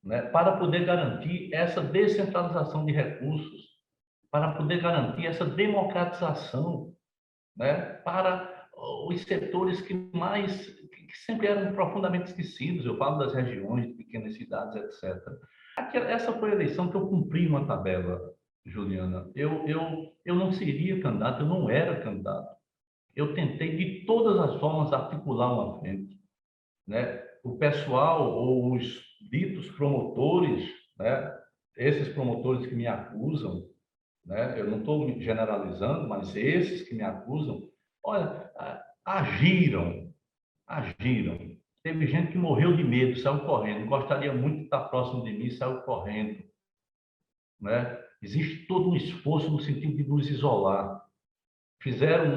né? Para poder garantir essa descentralização de recursos, para poder garantir essa democratização, né, para os setores que sempre eram profundamente esquecidos. Eu falo das regiões, de pequenas cidades, etc. Essa foi a eleição que eu cumpri uma tabela, Juliana. Eu não seria candidato, eu não era candidato. Eu tentei de todas as formas articular uma frente, né? O pessoal ou os ditos promotores, né? Esses promotores que me acusam, né? Eu não estou generalizando, mas esses que me acusam, olha, agiram. Teve gente que morreu de medo, saiu correndo. Gostaria muito de estar próximo de mim, saiu correndo, né? Existe todo um esforço no sentido de nos isolar. Fizeram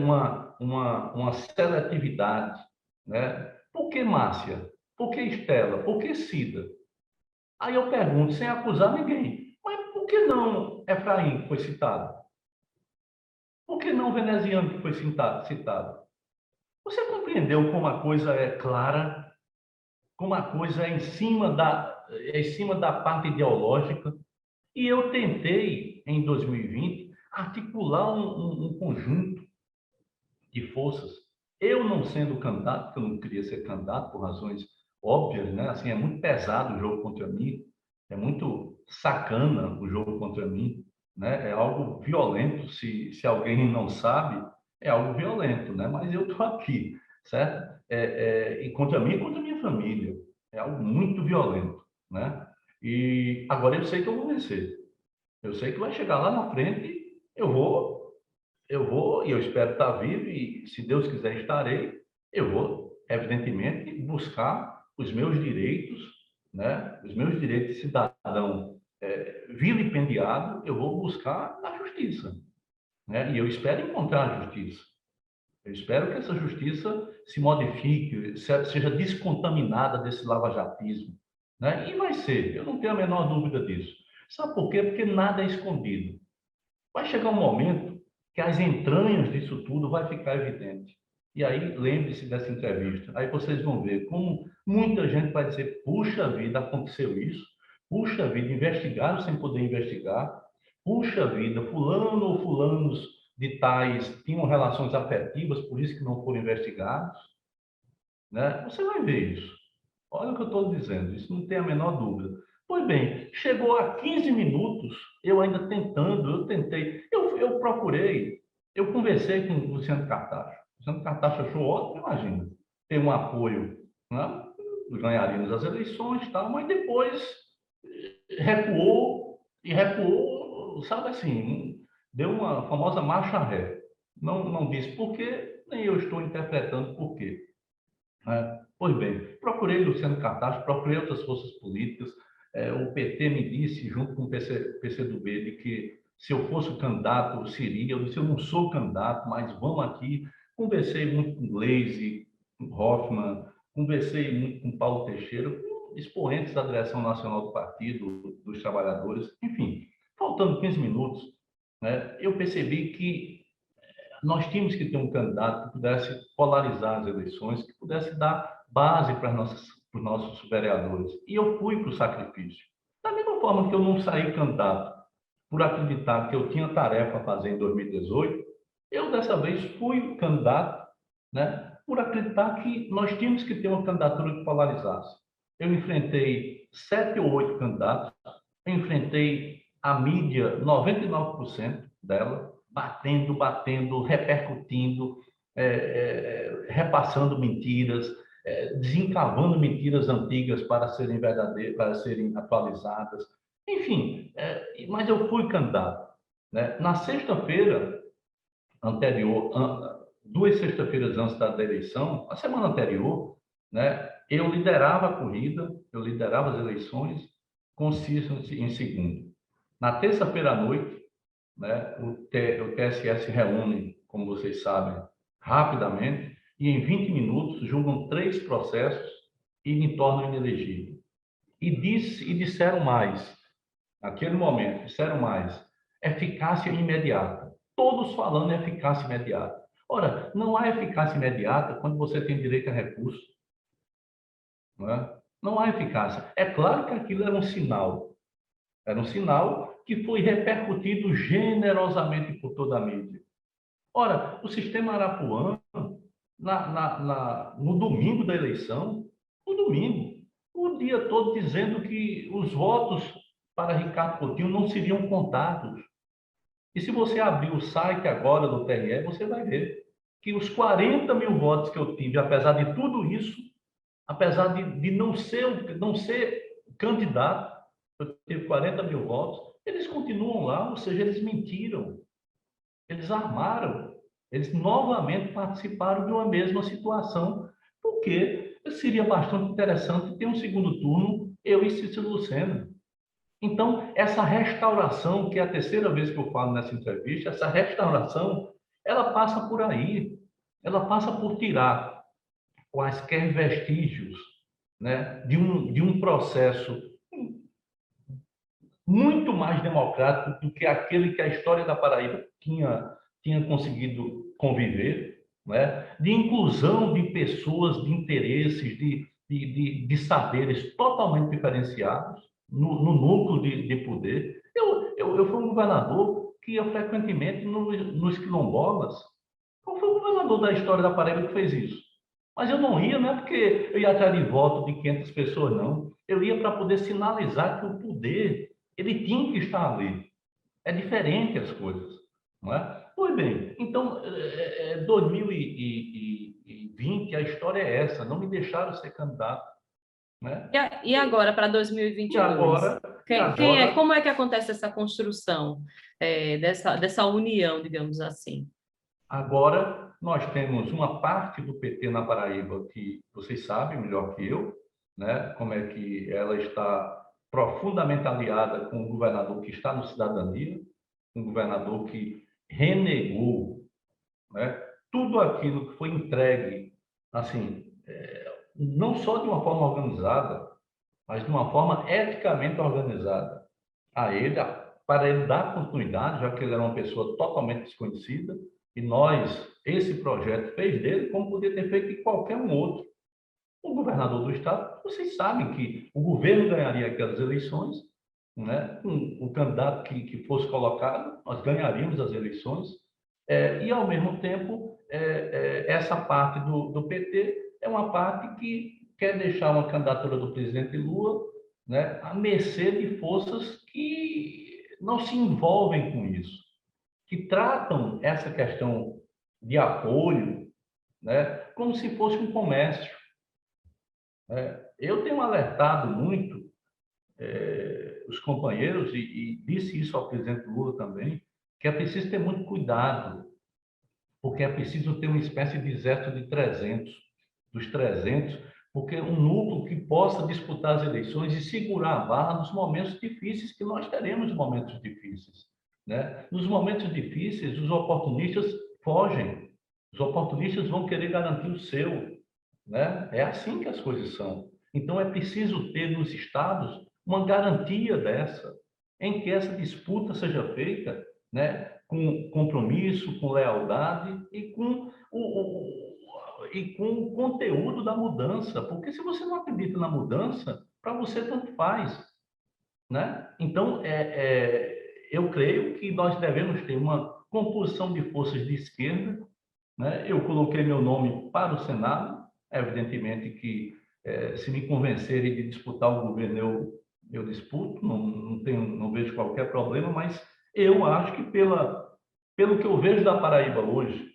uma seletividade, né? Por que Márcia? Por que Estela? Por que Cida? Aí eu pergunto, sem acusar ninguém, mas por que não Efraim, que foi citado? Por que não veneziano, que foi citado? Você compreendeu como a coisa é clara, como a coisa é em cima da parte ideológica? E eu tentei, em 2020, articular um conjunto de forças. Eu não sendo candidato, porque eu não queria ser candidato por razões óbvias, né? Assim, é muito pesado o jogo contra mim, é muito sacana o jogo contra mim, né? É algo violento, se alguém não sabe, é algo violento, né? Mas eu estou aqui, certo? E contra mim e contra a minha família. É algo muito violento, né? E agora eu sei que eu vou vencer. Eu sei que vai chegar lá na frente, eu vou e eu espero estar vivo e, se Deus quiser, estarei. Eu vou, evidentemente, buscar os meus direitos, né? Os meus direitos de cidadão vilipendiado, eu vou buscar na justiça, né? E eu espero encontrar a justiça. Eu espero que essa justiça se modifique, seja descontaminada desse lavajatismo, né? E vai ser, eu não tenho a menor dúvida disso. Sabe por quê? Porque nada é escondido. Vai chegar um momento que as entranhas disso tudo vai ficar evidente. E aí, lembre-se dessa entrevista. Aí vocês vão ver como muita gente vai dizer: puxa vida, aconteceu isso. Puxa vida, investigaram sem poder investigar. Puxa vida, fulano ou fulanos de tais tinham relações afetivas, por isso que não foram investigados. Né? Você vai ver isso. Olha o que eu estou dizendo, isso não tem a menor dúvida. Pois bem, chegou a 15 minutos, eu ainda tentando, eu tentei, eu procurei, eu conversei com o Luciano Cartacho. O Luciano Cartacho achou ótimo, imagina, ter um apoio, né? Ganharíamos as eleições, tal, mas depois recuou, sabe assim, deu uma famosa marcha ré. Não disse por quê, nem eu estou interpretando por quê. Pois bem, procurei Luciano Cartacho, procurei outras forças políticas. O PT me disse, junto com o PCdoB, de que se eu fosse o candidato, eu seria. Eu disse: eu não sou candidato, mas vamos aqui. Conversei muito com Gleisi, com Hoffmann, conversei muito com Paulo Teixeira, com expoentes da direção nacional do Partido dos Trabalhadores. Enfim, faltando 15 minutos, né, eu percebi que nós tínhamos que ter um candidato que pudesse polarizar as eleições, que pudesse dar base para os nossos vereadores. E eu fui para o sacrifício. Da mesma forma que eu não saí candidato por acreditar que eu tinha tarefa a fazer em 2018, Eu, dessa vez, fui candidato, né, por acreditar que nós tínhamos que ter uma candidatura que polarizasse. Eu enfrentei 7 ou 8 candidatos, eu enfrentei a mídia, 99% dela, batendo, repercutindo, repassando mentiras, desencavando mentiras antigas para serem verdadeiras, para serem atualizadas. Enfim, mas eu fui candidato, né? Na sexta-feira anterior, 2 sextas-feiras antes da eleição, a semana anterior, né, eu liderava a corrida, eu liderava as eleições com Cícero em segundo. Na terça-feira à noite, né, o TSE se reúne, como vocês sabem, rapidamente, e em 20 minutos julgam 3 processos e me tornam inelegível. E disseram mais, naquele momento, disseram mais, eficácia imediata. Todos falando em eficácia imediata. Ora, não há eficácia imediata quando você tem direito a recurso. Não é? Não há eficácia. É claro que aquilo era um sinal que foi repercutido generosamente por toda a mídia. Ora, o sistema Arapuã, no domingo da eleição, no domingo, o dia todo dizendo que os votos para Ricardo Coutinho não seriam contados. E se você abrir o site agora do TRE, você vai ver que os 40 mil votos que eu tive, apesar de tudo isso, apesar de não ser candidato, eu tive 40 mil votos, eles continuam lá, ou seja, eles mentiram, eles armaram, eles novamente participaram de uma mesma situação, porque seria bastante interessante ter um segundo turno, eu e Cícero Lucena. Então, essa restauração, que é a terceira vez que eu falo nessa entrevista, essa restauração, ela passa por aí, ela passa por tirar quaisquer vestígios, né, de um processo muito mais democrático do que aquele que a história da Paraíba tinha conseguido conviver, né, de inclusão de pessoas, de interesses, de saberes totalmente diferenciados no núcleo de poder. Eu fui um governador que ia frequentemente nos quilombolas. Qual foi o governador da história da Paraíba que fez isso? Mas eu não ia, não é porque eu ia atrás de voto de 500 pessoas, não. Eu ia para poder sinalizar que o poder, ele tinha que estar ali. É diferente as coisas, não é? Pois bem, então, 2020, a história é essa, não me deixaram ser candidato, né? E agora, para E 2022? agora, e agora, Como é que acontece essa construção, dessa união, digamos assim? agora nós temos uma parte do PT na Paraíba que vocês sabem melhor que eu, né? Como é que ela está profundamente aliada com o governador que está no Cidadania, um governador que renegou, né, tudo aquilo que foi entregue, assim, não só de uma forma organizada, mas de uma forma eticamente organizada a ele, para ele dar continuidade, já que ele era uma pessoa totalmente desconhecida, e esse projeto fez dele como podia ter feito de qualquer um outro. O governador do estado, vocês sabem que o governo ganharia aquelas eleições, né? O candidato que fosse colocado, nós ganharíamos as eleições, e, ao mesmo tempo, essa parte do PT é uma parte que quer deixar uma candidatura do presidente Lula, né, à mercê de forças que não se envolvem com isso, que tratam essa questão de apoio, né, como se fosse um comércio. Eu tenho alertado muito os companheiros, e disse isso ao presidente Lula também, que é preciso ter muito cuidado, porque é preciso ter uma espécie de exército de 300, dos 300, porque um núcleo que possa disputar as eleições e segurar a barra nos momentos difíceis, que nós teremos momentos difíceis, né? Nos momentos difíceis, os oportunistas fogem, os oportunistas vão querer garantir o seu, né? É assim que as coisas são. Então, é preciso ter nos estados uma garantia dessa, em que essa disputa seja feita, né, com compromisso, com lealdade e com o conteúdo da mudança. Porque se você não acredita na mudança, para você tanto faz, né? Então, eu creio que nós devemos ter composição de forças de esquerda, né? Eu coloquei meu nome para o Senado, evidentemente que se me convencerem de disputar o governo, eu disputo, não vejo qualquer problema, mas eu acho que pelo que eu vejo da Paraíba hoje,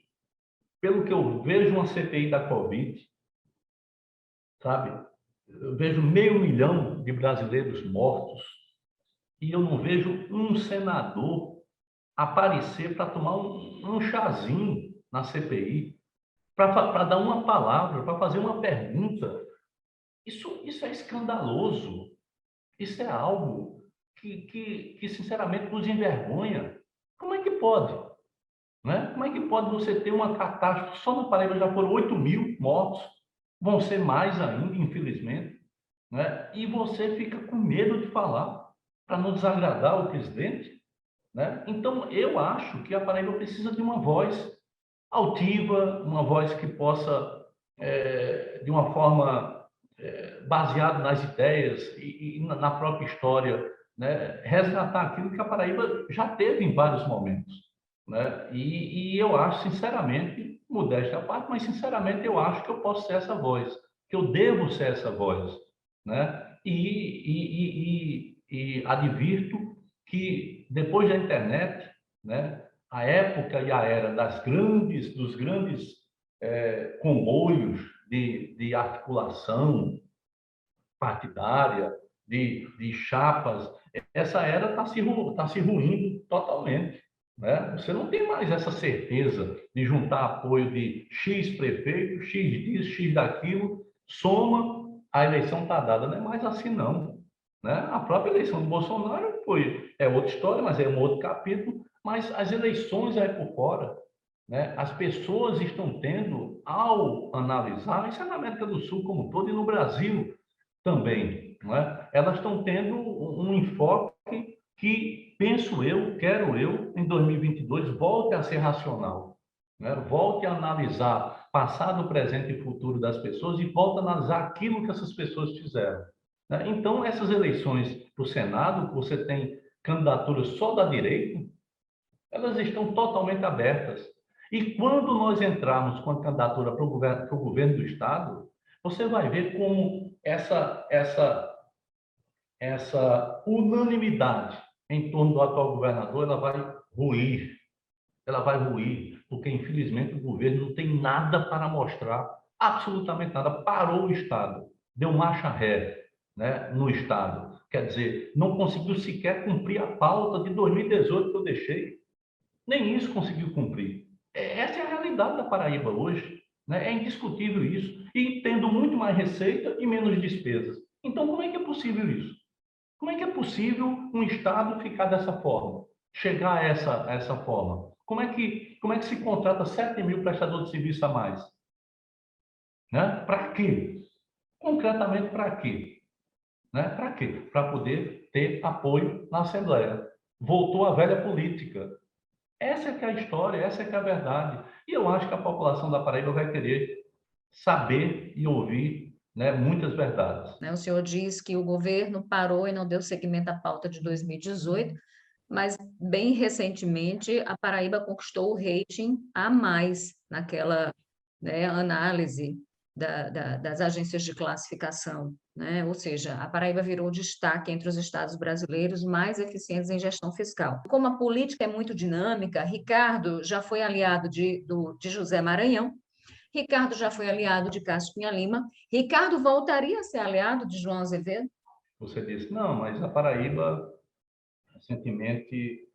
pelo que eu vejo uma CPI da Covid, sabe? Eu vejo 500.000 de brasileiros mortos e eu não vejo um senador aparecer para tomar um chazinho na CPI, para dar uma palavra, para fazer uma pergunta. Isso é escandaloso. Isso é algo que sinceramente, nos envergonha. Como é que pode? Né? Como é que pode você ter uma catástrofe? Só na Paraíba já foram 8.000 mortos, vão ser mais ainda, infelizmente. Né? E você fica com medo de falar para não desagradar o presidente. Né? Então, eu acho que a Paraíba precisa de uma voz altiva, uma voz que possa, de uma forma baseada nas ideias e na própria história, né? Resgatar aquilo que a Paraíba já teve em vários momentos. Né? E eu acho, sinceramente, modéstia à parte, mas sinceramente eu acho que eu posso ser essa voz, que eu devo ser essa voz. Né? E advirto que depois da internet, né, a época e a era dos grandes comboios de articulação partidária, de chapas, essa era tá se ruindo totalmente. Né? Você não tem mais essa certeza de juntar apoio de X prefeito, X disso, X daquilo, soma, a eleição está dada. Não é mais assim, não. Né? A própria eleição do Bolsonaro é outra história, mas é um outro capítulo, mas as eleições aí por fora, né? As pessoas estão tendo, ao analisar, isso é na América do Sul como um todo e no Brasil também, não é? Elas estão tendo um enfoque que, penso eu, quero eu, em 2022, volte a ser racional, né? Volte a analisar passado, presente e futuro das pessoas e volte a analisar aquilo que essas pessoas fizeram. Né? Então, essas eleições para o Senado, que você tem candidaturas só da direita, elas estão totalmente abertas. E quando nós entrarmos com a candidatura para o governo do Estado, você vai ver como essa unanimidade em torno do atual governador ela vai ruir. Ela vai ruir, porque infelizmente o governo não tem nada para mostrar, absolutamente nada. Parou o Estado, deu marcha ré, né, no Estado. Quer dizer, não conseguiu sequer cumprir a pauta de 2018 que eu deixei. Nem isso conseguiu cumprir. Essa é a realidade da Paraíba hoje. Né? É indiscutível isso. E tendo muito mais receita e menos despesas. Então, como é que é possível isso? Como é que é possível um Estado ficar dessa forma? Chegar a essa forma? Como é que se contrata 7.000 prestadores de serviço a mais? Né? Para quê? Concretamente, para quê? Né? Para quê? Para poder ter apoio na Assembleia. Voltou a velha política. Essa é que é a história, essa é que é a verdade. E eu acho que a população da Paraíba vai querer saber e ouvir, né, muitas verdades. Né? O senhor diz que o governo parou e não deu seguimento à pauta de 2018, mas bem recentemente a Paraíba conquistou o rating a mais naquela, né, análise das agências de classificação, né? Ou seja, a Paraíba virou destaque entre os estados brasileiros mais eficientes em gestão fiscal. Como a política é muito dinâmica, Ricardo já foi aliado de José Maranhão, Ricardo já foi aliado de Cássio Cunha Lima, Ricardo voltaria a ser aliado de João Azevedo? Você disse, não, mas a Paraíba recentemente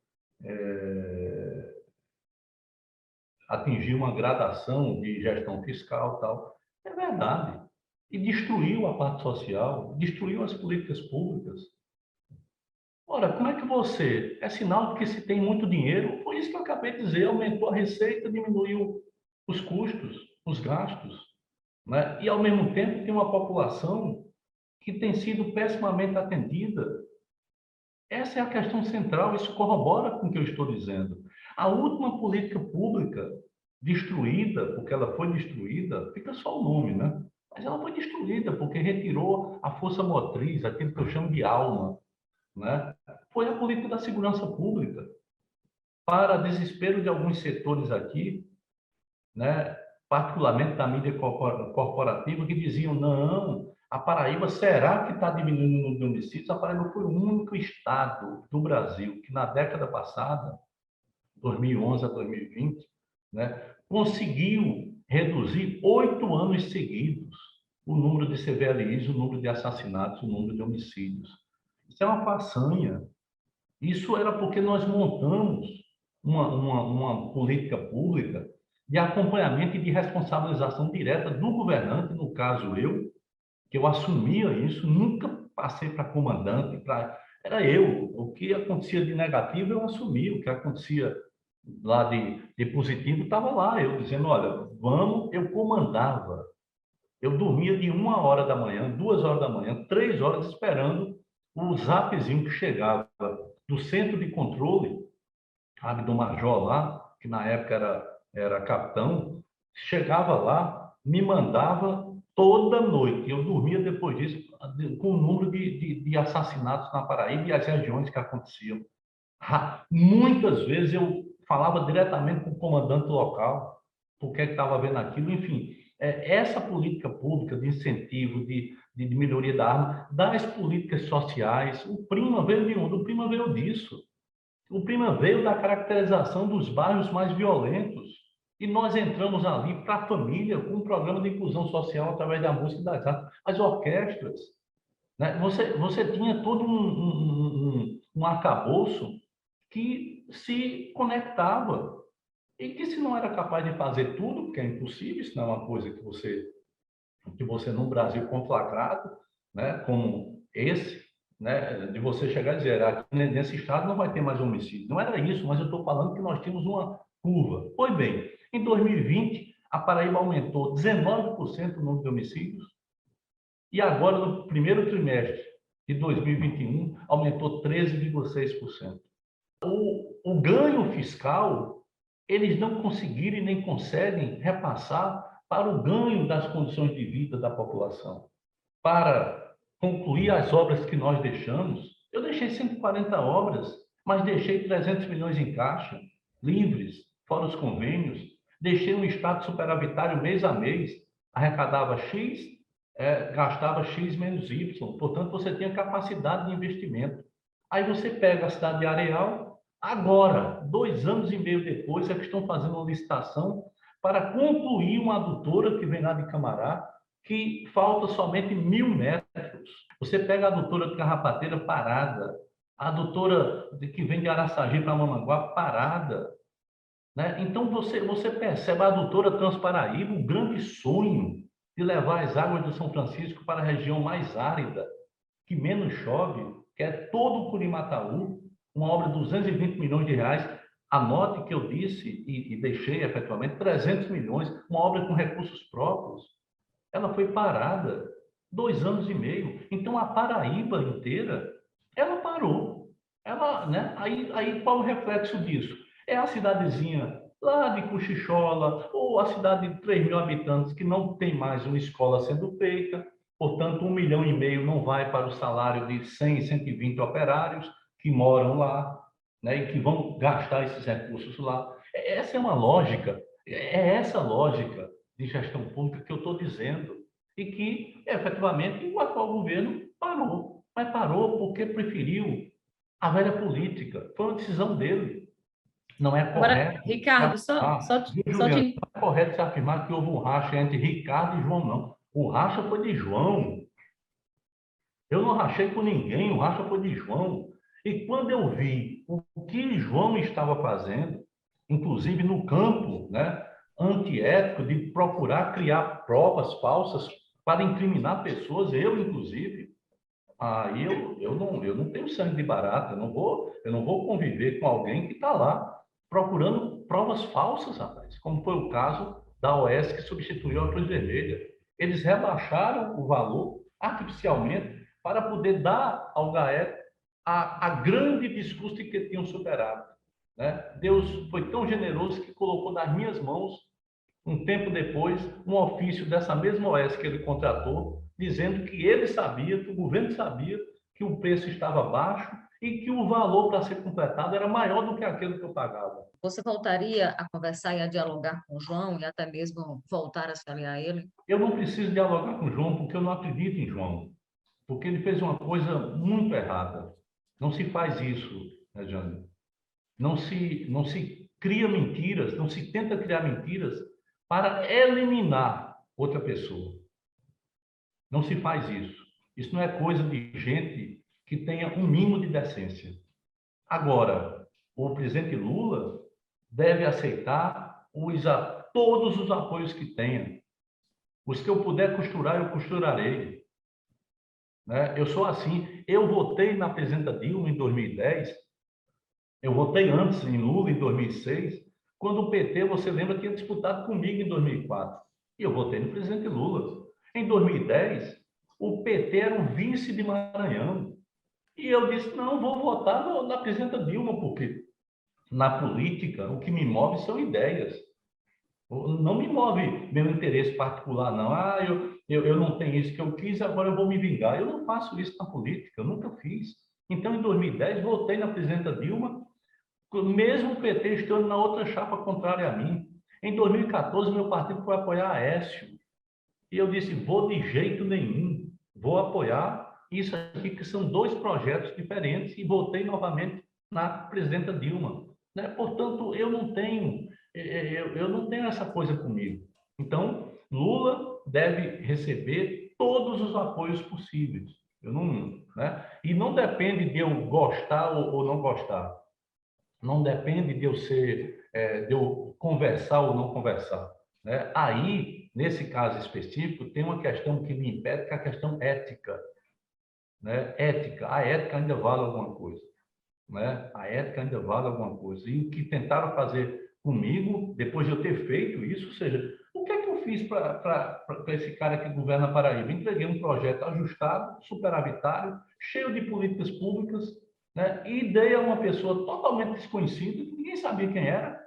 atingiu uma gradação de gestão fiscal e tal. É verdade. E destruiu a parte social, destruiu as políticas públicas. Ora, como é que você... É sinal de que se tem muito dinheiro, foi isso que eu acabei de dizer, aumentou a receita, diminuiu os custos, os gastos, né? E, ao mesmo tempo, tem uma população que tem sido pessimamente atendida. Essa é a questão central, isso corrobora com o que eu estou dizendo. A última política pública destruída, porque ela foi destruída, fica só o nome, né? Mas ela foi destruída porque retirou a força motriz, aquilo que eu chamo de alma, né? Foi a política da segurança pública. para desespero de alguns setores aqui, né, particularmente da mídia corporativa, que diziam, não, a Paraíba, será que está diminuindo o número de homicídios? A Paraíba foi o único estado do Brasil que, na década passada, 2011 a 2020, né, conseguiu reduzir 8 anos seguidos o número de CVLIs, o número de assassinatos, o número de homicídios. Isso é uma façanha. Isso era porque nós montamos uma política pública de acompanhamento e de responsabilização direta do governante, no caso eu, que eu assumia isso, nunca passei para comandante, era eu. O que acontecia de negativo eu assumia, o que acontecia lá de positivo estava lá, eu dizendo, olha, vamos, eu comandava. Eu dormia de 1 hora da manhã, 2 horas da manhã, 3 horas esperando o zapzinho que chegava do centro de controle, sabe, do major lá, que na época era capitão, chegava lá, me mandava toda noite. Eu dormia depois disso com o número de assassinatos na Paraíba e as regiões que aconteciam. Muitas vezes eu falava diretamente com o comandante local, porque estava vendo aquilo, enfim. Essa política pública de incentivo, de melhoria da arma, das políticas sociais, o Prima veio de onde? O Prima veio disso. O Prima veio da caracterização dos bairros mais violentos. E nós entramos ali para a família com um programa de inclusão social através da música e das artes. As orquestras, né? Você tinha todo um arcabouço que se conectava e que, se não era capaz de fazer tudo, porque é impossível, isso não é uma coisa que você no Brasil conflagrado, né, como esse, né, de você chegar e dizer, aqui nesse estado não vai ter mais homicídio. Não era isso, mas eu estou falando que nós tínhamos uma curva. Pois bem, em 2020, a Paraíba aumentou 19% o número de homicídios e agora, no primeiro trimestre de 2021, aumentou 13,6%. O ganho fiscal, eles não conseguiram e nem conseguem repassar para o ganho das condições de vida da população. Para concluir as obras que nós deixamos, eu deixei 140 obras, mas deixei 300 milhões em caixa, livres, fora os convênios, deixei um estado superavitário mês a mês, arrecadava X, gastava X menos Y, portanto você tinha capacidade de investimento. Aí você pega a cidade de Areal, agora, 2 anos e meio depois, é que estão fazendo uma licitação para concluir uma adutora que vem lá de Camará, que falta somente 1.000 metros. Você pega a adutora de Carrapateira parada, a adutora que vem de Araçagi para Mamanguá parada, né? Então você percebe a adutora Transparaíba, um grande sonho de levar as águas do São Francisco para a região mais árida, que menos chove, que é todo o Curimataú, uma obra de 220 milhões de reais. Anote que eu disse e deixei efetivamente 300 milhões, uma obra com recursos próprios. Ela foi parada 2 anos e meio. Então a Paraíba inteira, ela parou. Ela, né? Aí qual o reflexo disso? É a cidadezinha lá de Cochichola, ou a cidade de 3.000 habitantes que não tem mais uma escola sendo feita, portanto 1,5 milhão não vai para o salário de 100, 120 operários que moram lá, né, e que vão gastar esses recursos lá. Essa é uma lógica, é essa lógica de gestão pública que eu estou dizendo, e que, efetivamente, o atual governo parou. Mas parou porque preferiu a velha política. Foi uma decisão dele. Não é Agora, correto. Ricardo, Juliano, não é correto se afirmar que houve um racha entre Ricardo e João, não. O racha foi de João. Eu não rachei com ninguém, o racha foi de João. E quando eu vi o que João estava fazendo, inclusive no campo, né, antiético, de procurar criar provas falsas para incriminar pessoas, eu, inclusive, aí eu não tenho sangue de barata, eu não vou conviver com alguém que está lá procurando provas falsas, rapaz, como foi o caso da OS que substituiu a Cruz Vermelha. Eles rebaixaram o valor artificialmente para poder dar ao GAECO a grande discurso que tinham superado, né? Deus foi tão generoso que colocou nas minhas mãos, um tempo depois, um ofício dessa mesma OS que ele contratou, dizendo que ele sabia, que o governo sabia que o preço estava baixo e que o valor para ser completado era maior do que aquele que eu pagava. Você voltaria a conversar e a dialogar com o João e até mesmo voltar a se aliar a ele? Eu não preciso dialogar com o João porque eu não acredito em João, porque ele fez uma coisa muito errada. Não se faz isso, né, Jane? Não se cria mentiras, não se tenta criar mentiras para eliminar outra pessoa. Não se faz isso. Isso não é coisa de gente que tenha um mínimo de decência. Agora, o presidente Lula deve aceitar todos os apoios que tenha. Os que eu puder costurar, eu costurarei. Né? Eu sou assim. Eu votei na presidenta Dilma em 2010. Eu votei antes em Lula em 2006. Quando o PT, você lembra, tinha disputado comigo em 2004. E eu votei no presidente Lula. Em 2010, o PT era o vice de Maranhão. E eu disse, não, vou votar na presidenta Dilma, porque na política o que me move são ideias. Não me move meu interesse particular, não. Eu não tenho isso que eu quis, agora eu vou me vingar. Eu não faço isso na política, eu nunca fiz. Então, em 2010, votei na presidenta Dilma, mesmo o PT estando na outra chapa contrária a mim. Em 2014, meu partido foi apoiar a Aécio. E eu disse, vou de jeito nenhum, vou apoiar isso aqui, que são dois projetos diferentes, e votei novamente na presidenta Dilma. Né? Portanto, eu não tenho essa coisa comigo. Então, Lula deve receber todos os apoios possíveis. Eu não, né? E não depende de eu gostar ou não gostar. Não depende de de eu conversar ou não conversar. Né? Aí, nesse caso específico, tem uma questão que me impede, que é a questão ética. Né? Ética, a ética ainda vale alguma coisa. Né? A ética ainda vale alguma coisa. E o que tentaram fazer comigo, depois de eu ter feito isso, ou seja, o que é que eu fiz para esse cara que governa a Paraíba? Entreguei um projeto ajustado, superavitário, cheio de políticas públicas, né? E dei a uma pessoa totalmente desconhecida, que ninguém sabia quem era,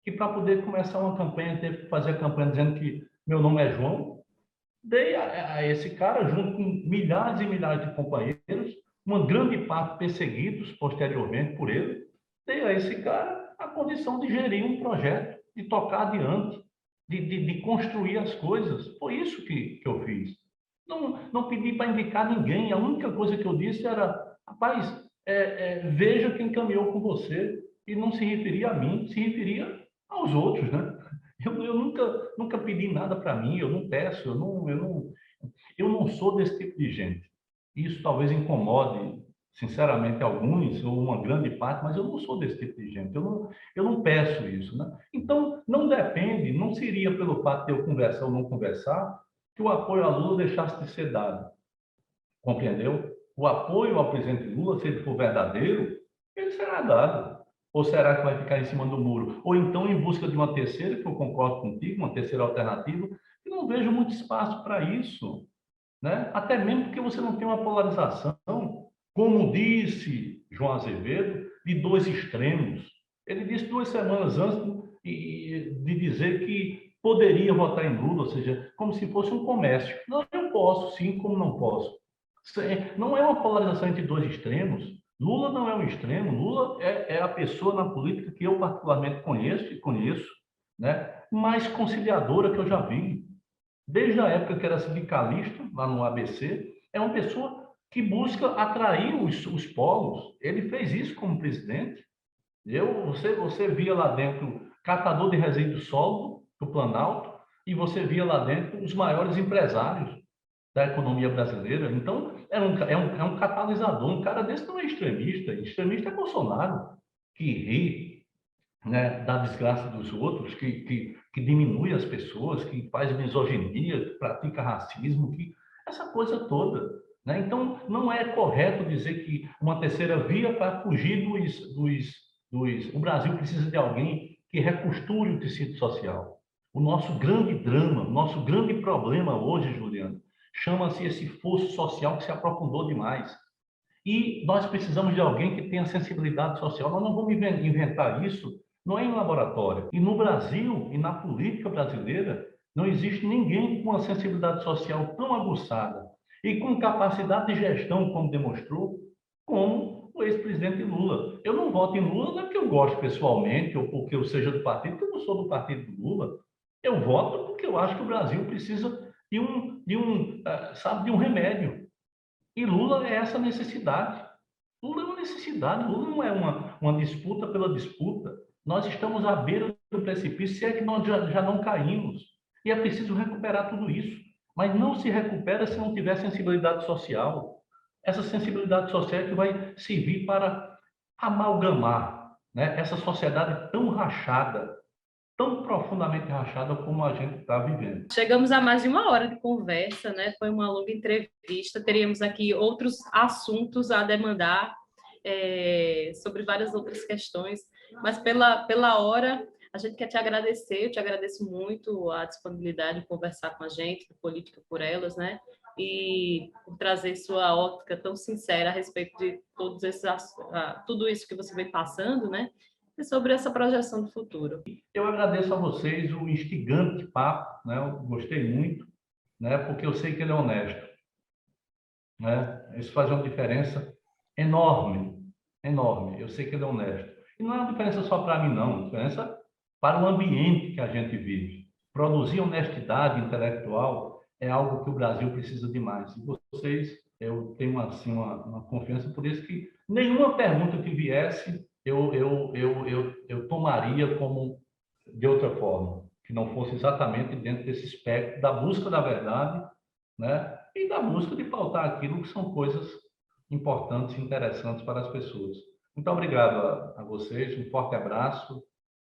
que para poder começar uma campanha, teve que fazer a campanha dizendo que meu nome é João. Dei a esse cara, junto com milhares e milhares de companheiros, uma grande parte perseguidos posteriormente por ele, dei a esse cara a condição de gerir um projeto, de tocar adiante, de construir as coisas. Foi isso que eu fiz. Não pedi para indicar ninguém. A única coisa que eu disse era, rapaz, veja quem caminhou com você. E não se referia a mim, se referia aos outros, né? Eu nunca pedi nada para mim, eu não peço, eu não sou desse tipo de gente. Isso talvez incomode, sinceramente, alguns, ou uma grande parte, mas eu não sou desse tipo de gente, eu não peço isso. Né? Então, não depende, não seria pelo fato de eu conversar ou não conversar, que o apoio a Lula deixasse de ser dado. Compreendeu? O apoio ao presidente Lula, se ele for verdadeiro, ele será dado. Ou será que vai ficar em cima do muro? Ou então em busca de uma terceira, que eu concordo contigo, uma terceira alternativa, e não vejo muito espaço para isso. Né? Até mesmo porque você não tem uma polarização, como disse João Azevedo, de dois extremos. Ele disse 2 semanas antes de dizer que poderia votar em Lula, ou seja, como se fosse um comércio. Não, eu posso, sim, como não posso. Não é uma polarização entre dois extremos. Lula não é um extremo, Lula é a pessoa na política que eu particularmente conheço, né, mais conciliadora que eu já vi. Desde a época que era sindicalista, lá no ABC, é uma pessoa que busca atrair os polos. Ele fez isso como presidente. Você via lá dentro catador de resíduos sólidos do Planalto, e você via lá dentro os maiores empresários da economia brasileira. Então, é um catalisador. Um cara desse não é extremista. Extremista é Bolsonaro, que ri, né, da desgraça dos outros, que diminui as pessoas, que faz misoginia, que pratica racismo, essa coisa toda. Né? Então, não é correto dizer que uma terceira via para fugir O Brasil precisa de alguém que recosture o tecido social. O nosso grande drama, o nosso grande problema hoje, Juliano, chama-se esse fosso social que se aprofundou demais. E nós precisamos de alguém que tenha sensibilidade social. Nós não vamos inventar isso, não é em laboratório. E no Brasil, e na política brasileira, não existe ninguém com uma sensibilidade social tão aguçada e com capacidade de gestão, como demonstrou, como o ex-presidente Lula. Eu não voto em Lula não é porque eu gosto pessoalmente ou porque eu seja do partido, porque eu não sou do partido do Lula. Eu voto porque eu acho que o Brasil precisa sabe, de um remédio. E Lula é essa necessidade. Lula é uma necessidade, Lula não é uma disputa pela disputa. Nós estamos à beira do precipício, se é que nós já não caímos. E é preciso recuperar tudo isso. Mas não se recupera se não tiver sensibilidade social. Essa sensibilidade social é que vai servir para amalgamar, né, essa sociedade tão rachada, tão profundamente rachada como a gente está vivendo. Chegamos a mais de 1 hora de conversa, né? Foi uma longa entrevista. Teríamos aqui outros assuntos a demandar sobre várias outras questões, mas pela hora a gente quer te agradecer. Eu te agradeço muito a disponibilidade de conversar com a gente, do Política por Elas, né? E por trazer sua ótica tão sincera a respeito de tudo isso que você vem passando, né? E sobre essa projeção do futuro. Eu agradeço a vocês o instigante papo, né? Eu gostei muito, né? Porque eu sei que ele é honesto, né? Isso faz uma diferença enorme, enorme. Eu sei que ele é honesto. E não é uma diferença só para mim, não. É uma diferença para o ambiente que a gente vive. Produzir honestidade intelectual é algo que o Brasil precisa demais. E vocês, eu tenho assim uma confiança, por isso que nenhuma pergunta que viesse eu tomaria como de outra forma, que não fosse exatamente dentro desse espectro da busca da verdade, né? E da busca de pautar aquilo que são coisas importantes e interessantes para as pessoas. Muito obrigado a vocês, um forte abraço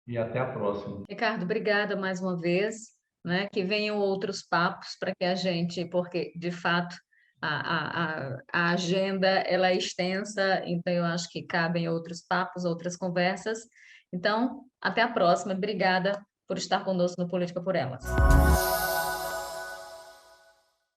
e até a próxima. Ricardo, obrigada mais uma vez, né? Que venham outros papos para que a gente, porque de fato a agenda ela é extensa, então eu acho que cabem outros papos, outras conversas. Então, até a próxima. Obrigada por estar conosco no Política por Elas.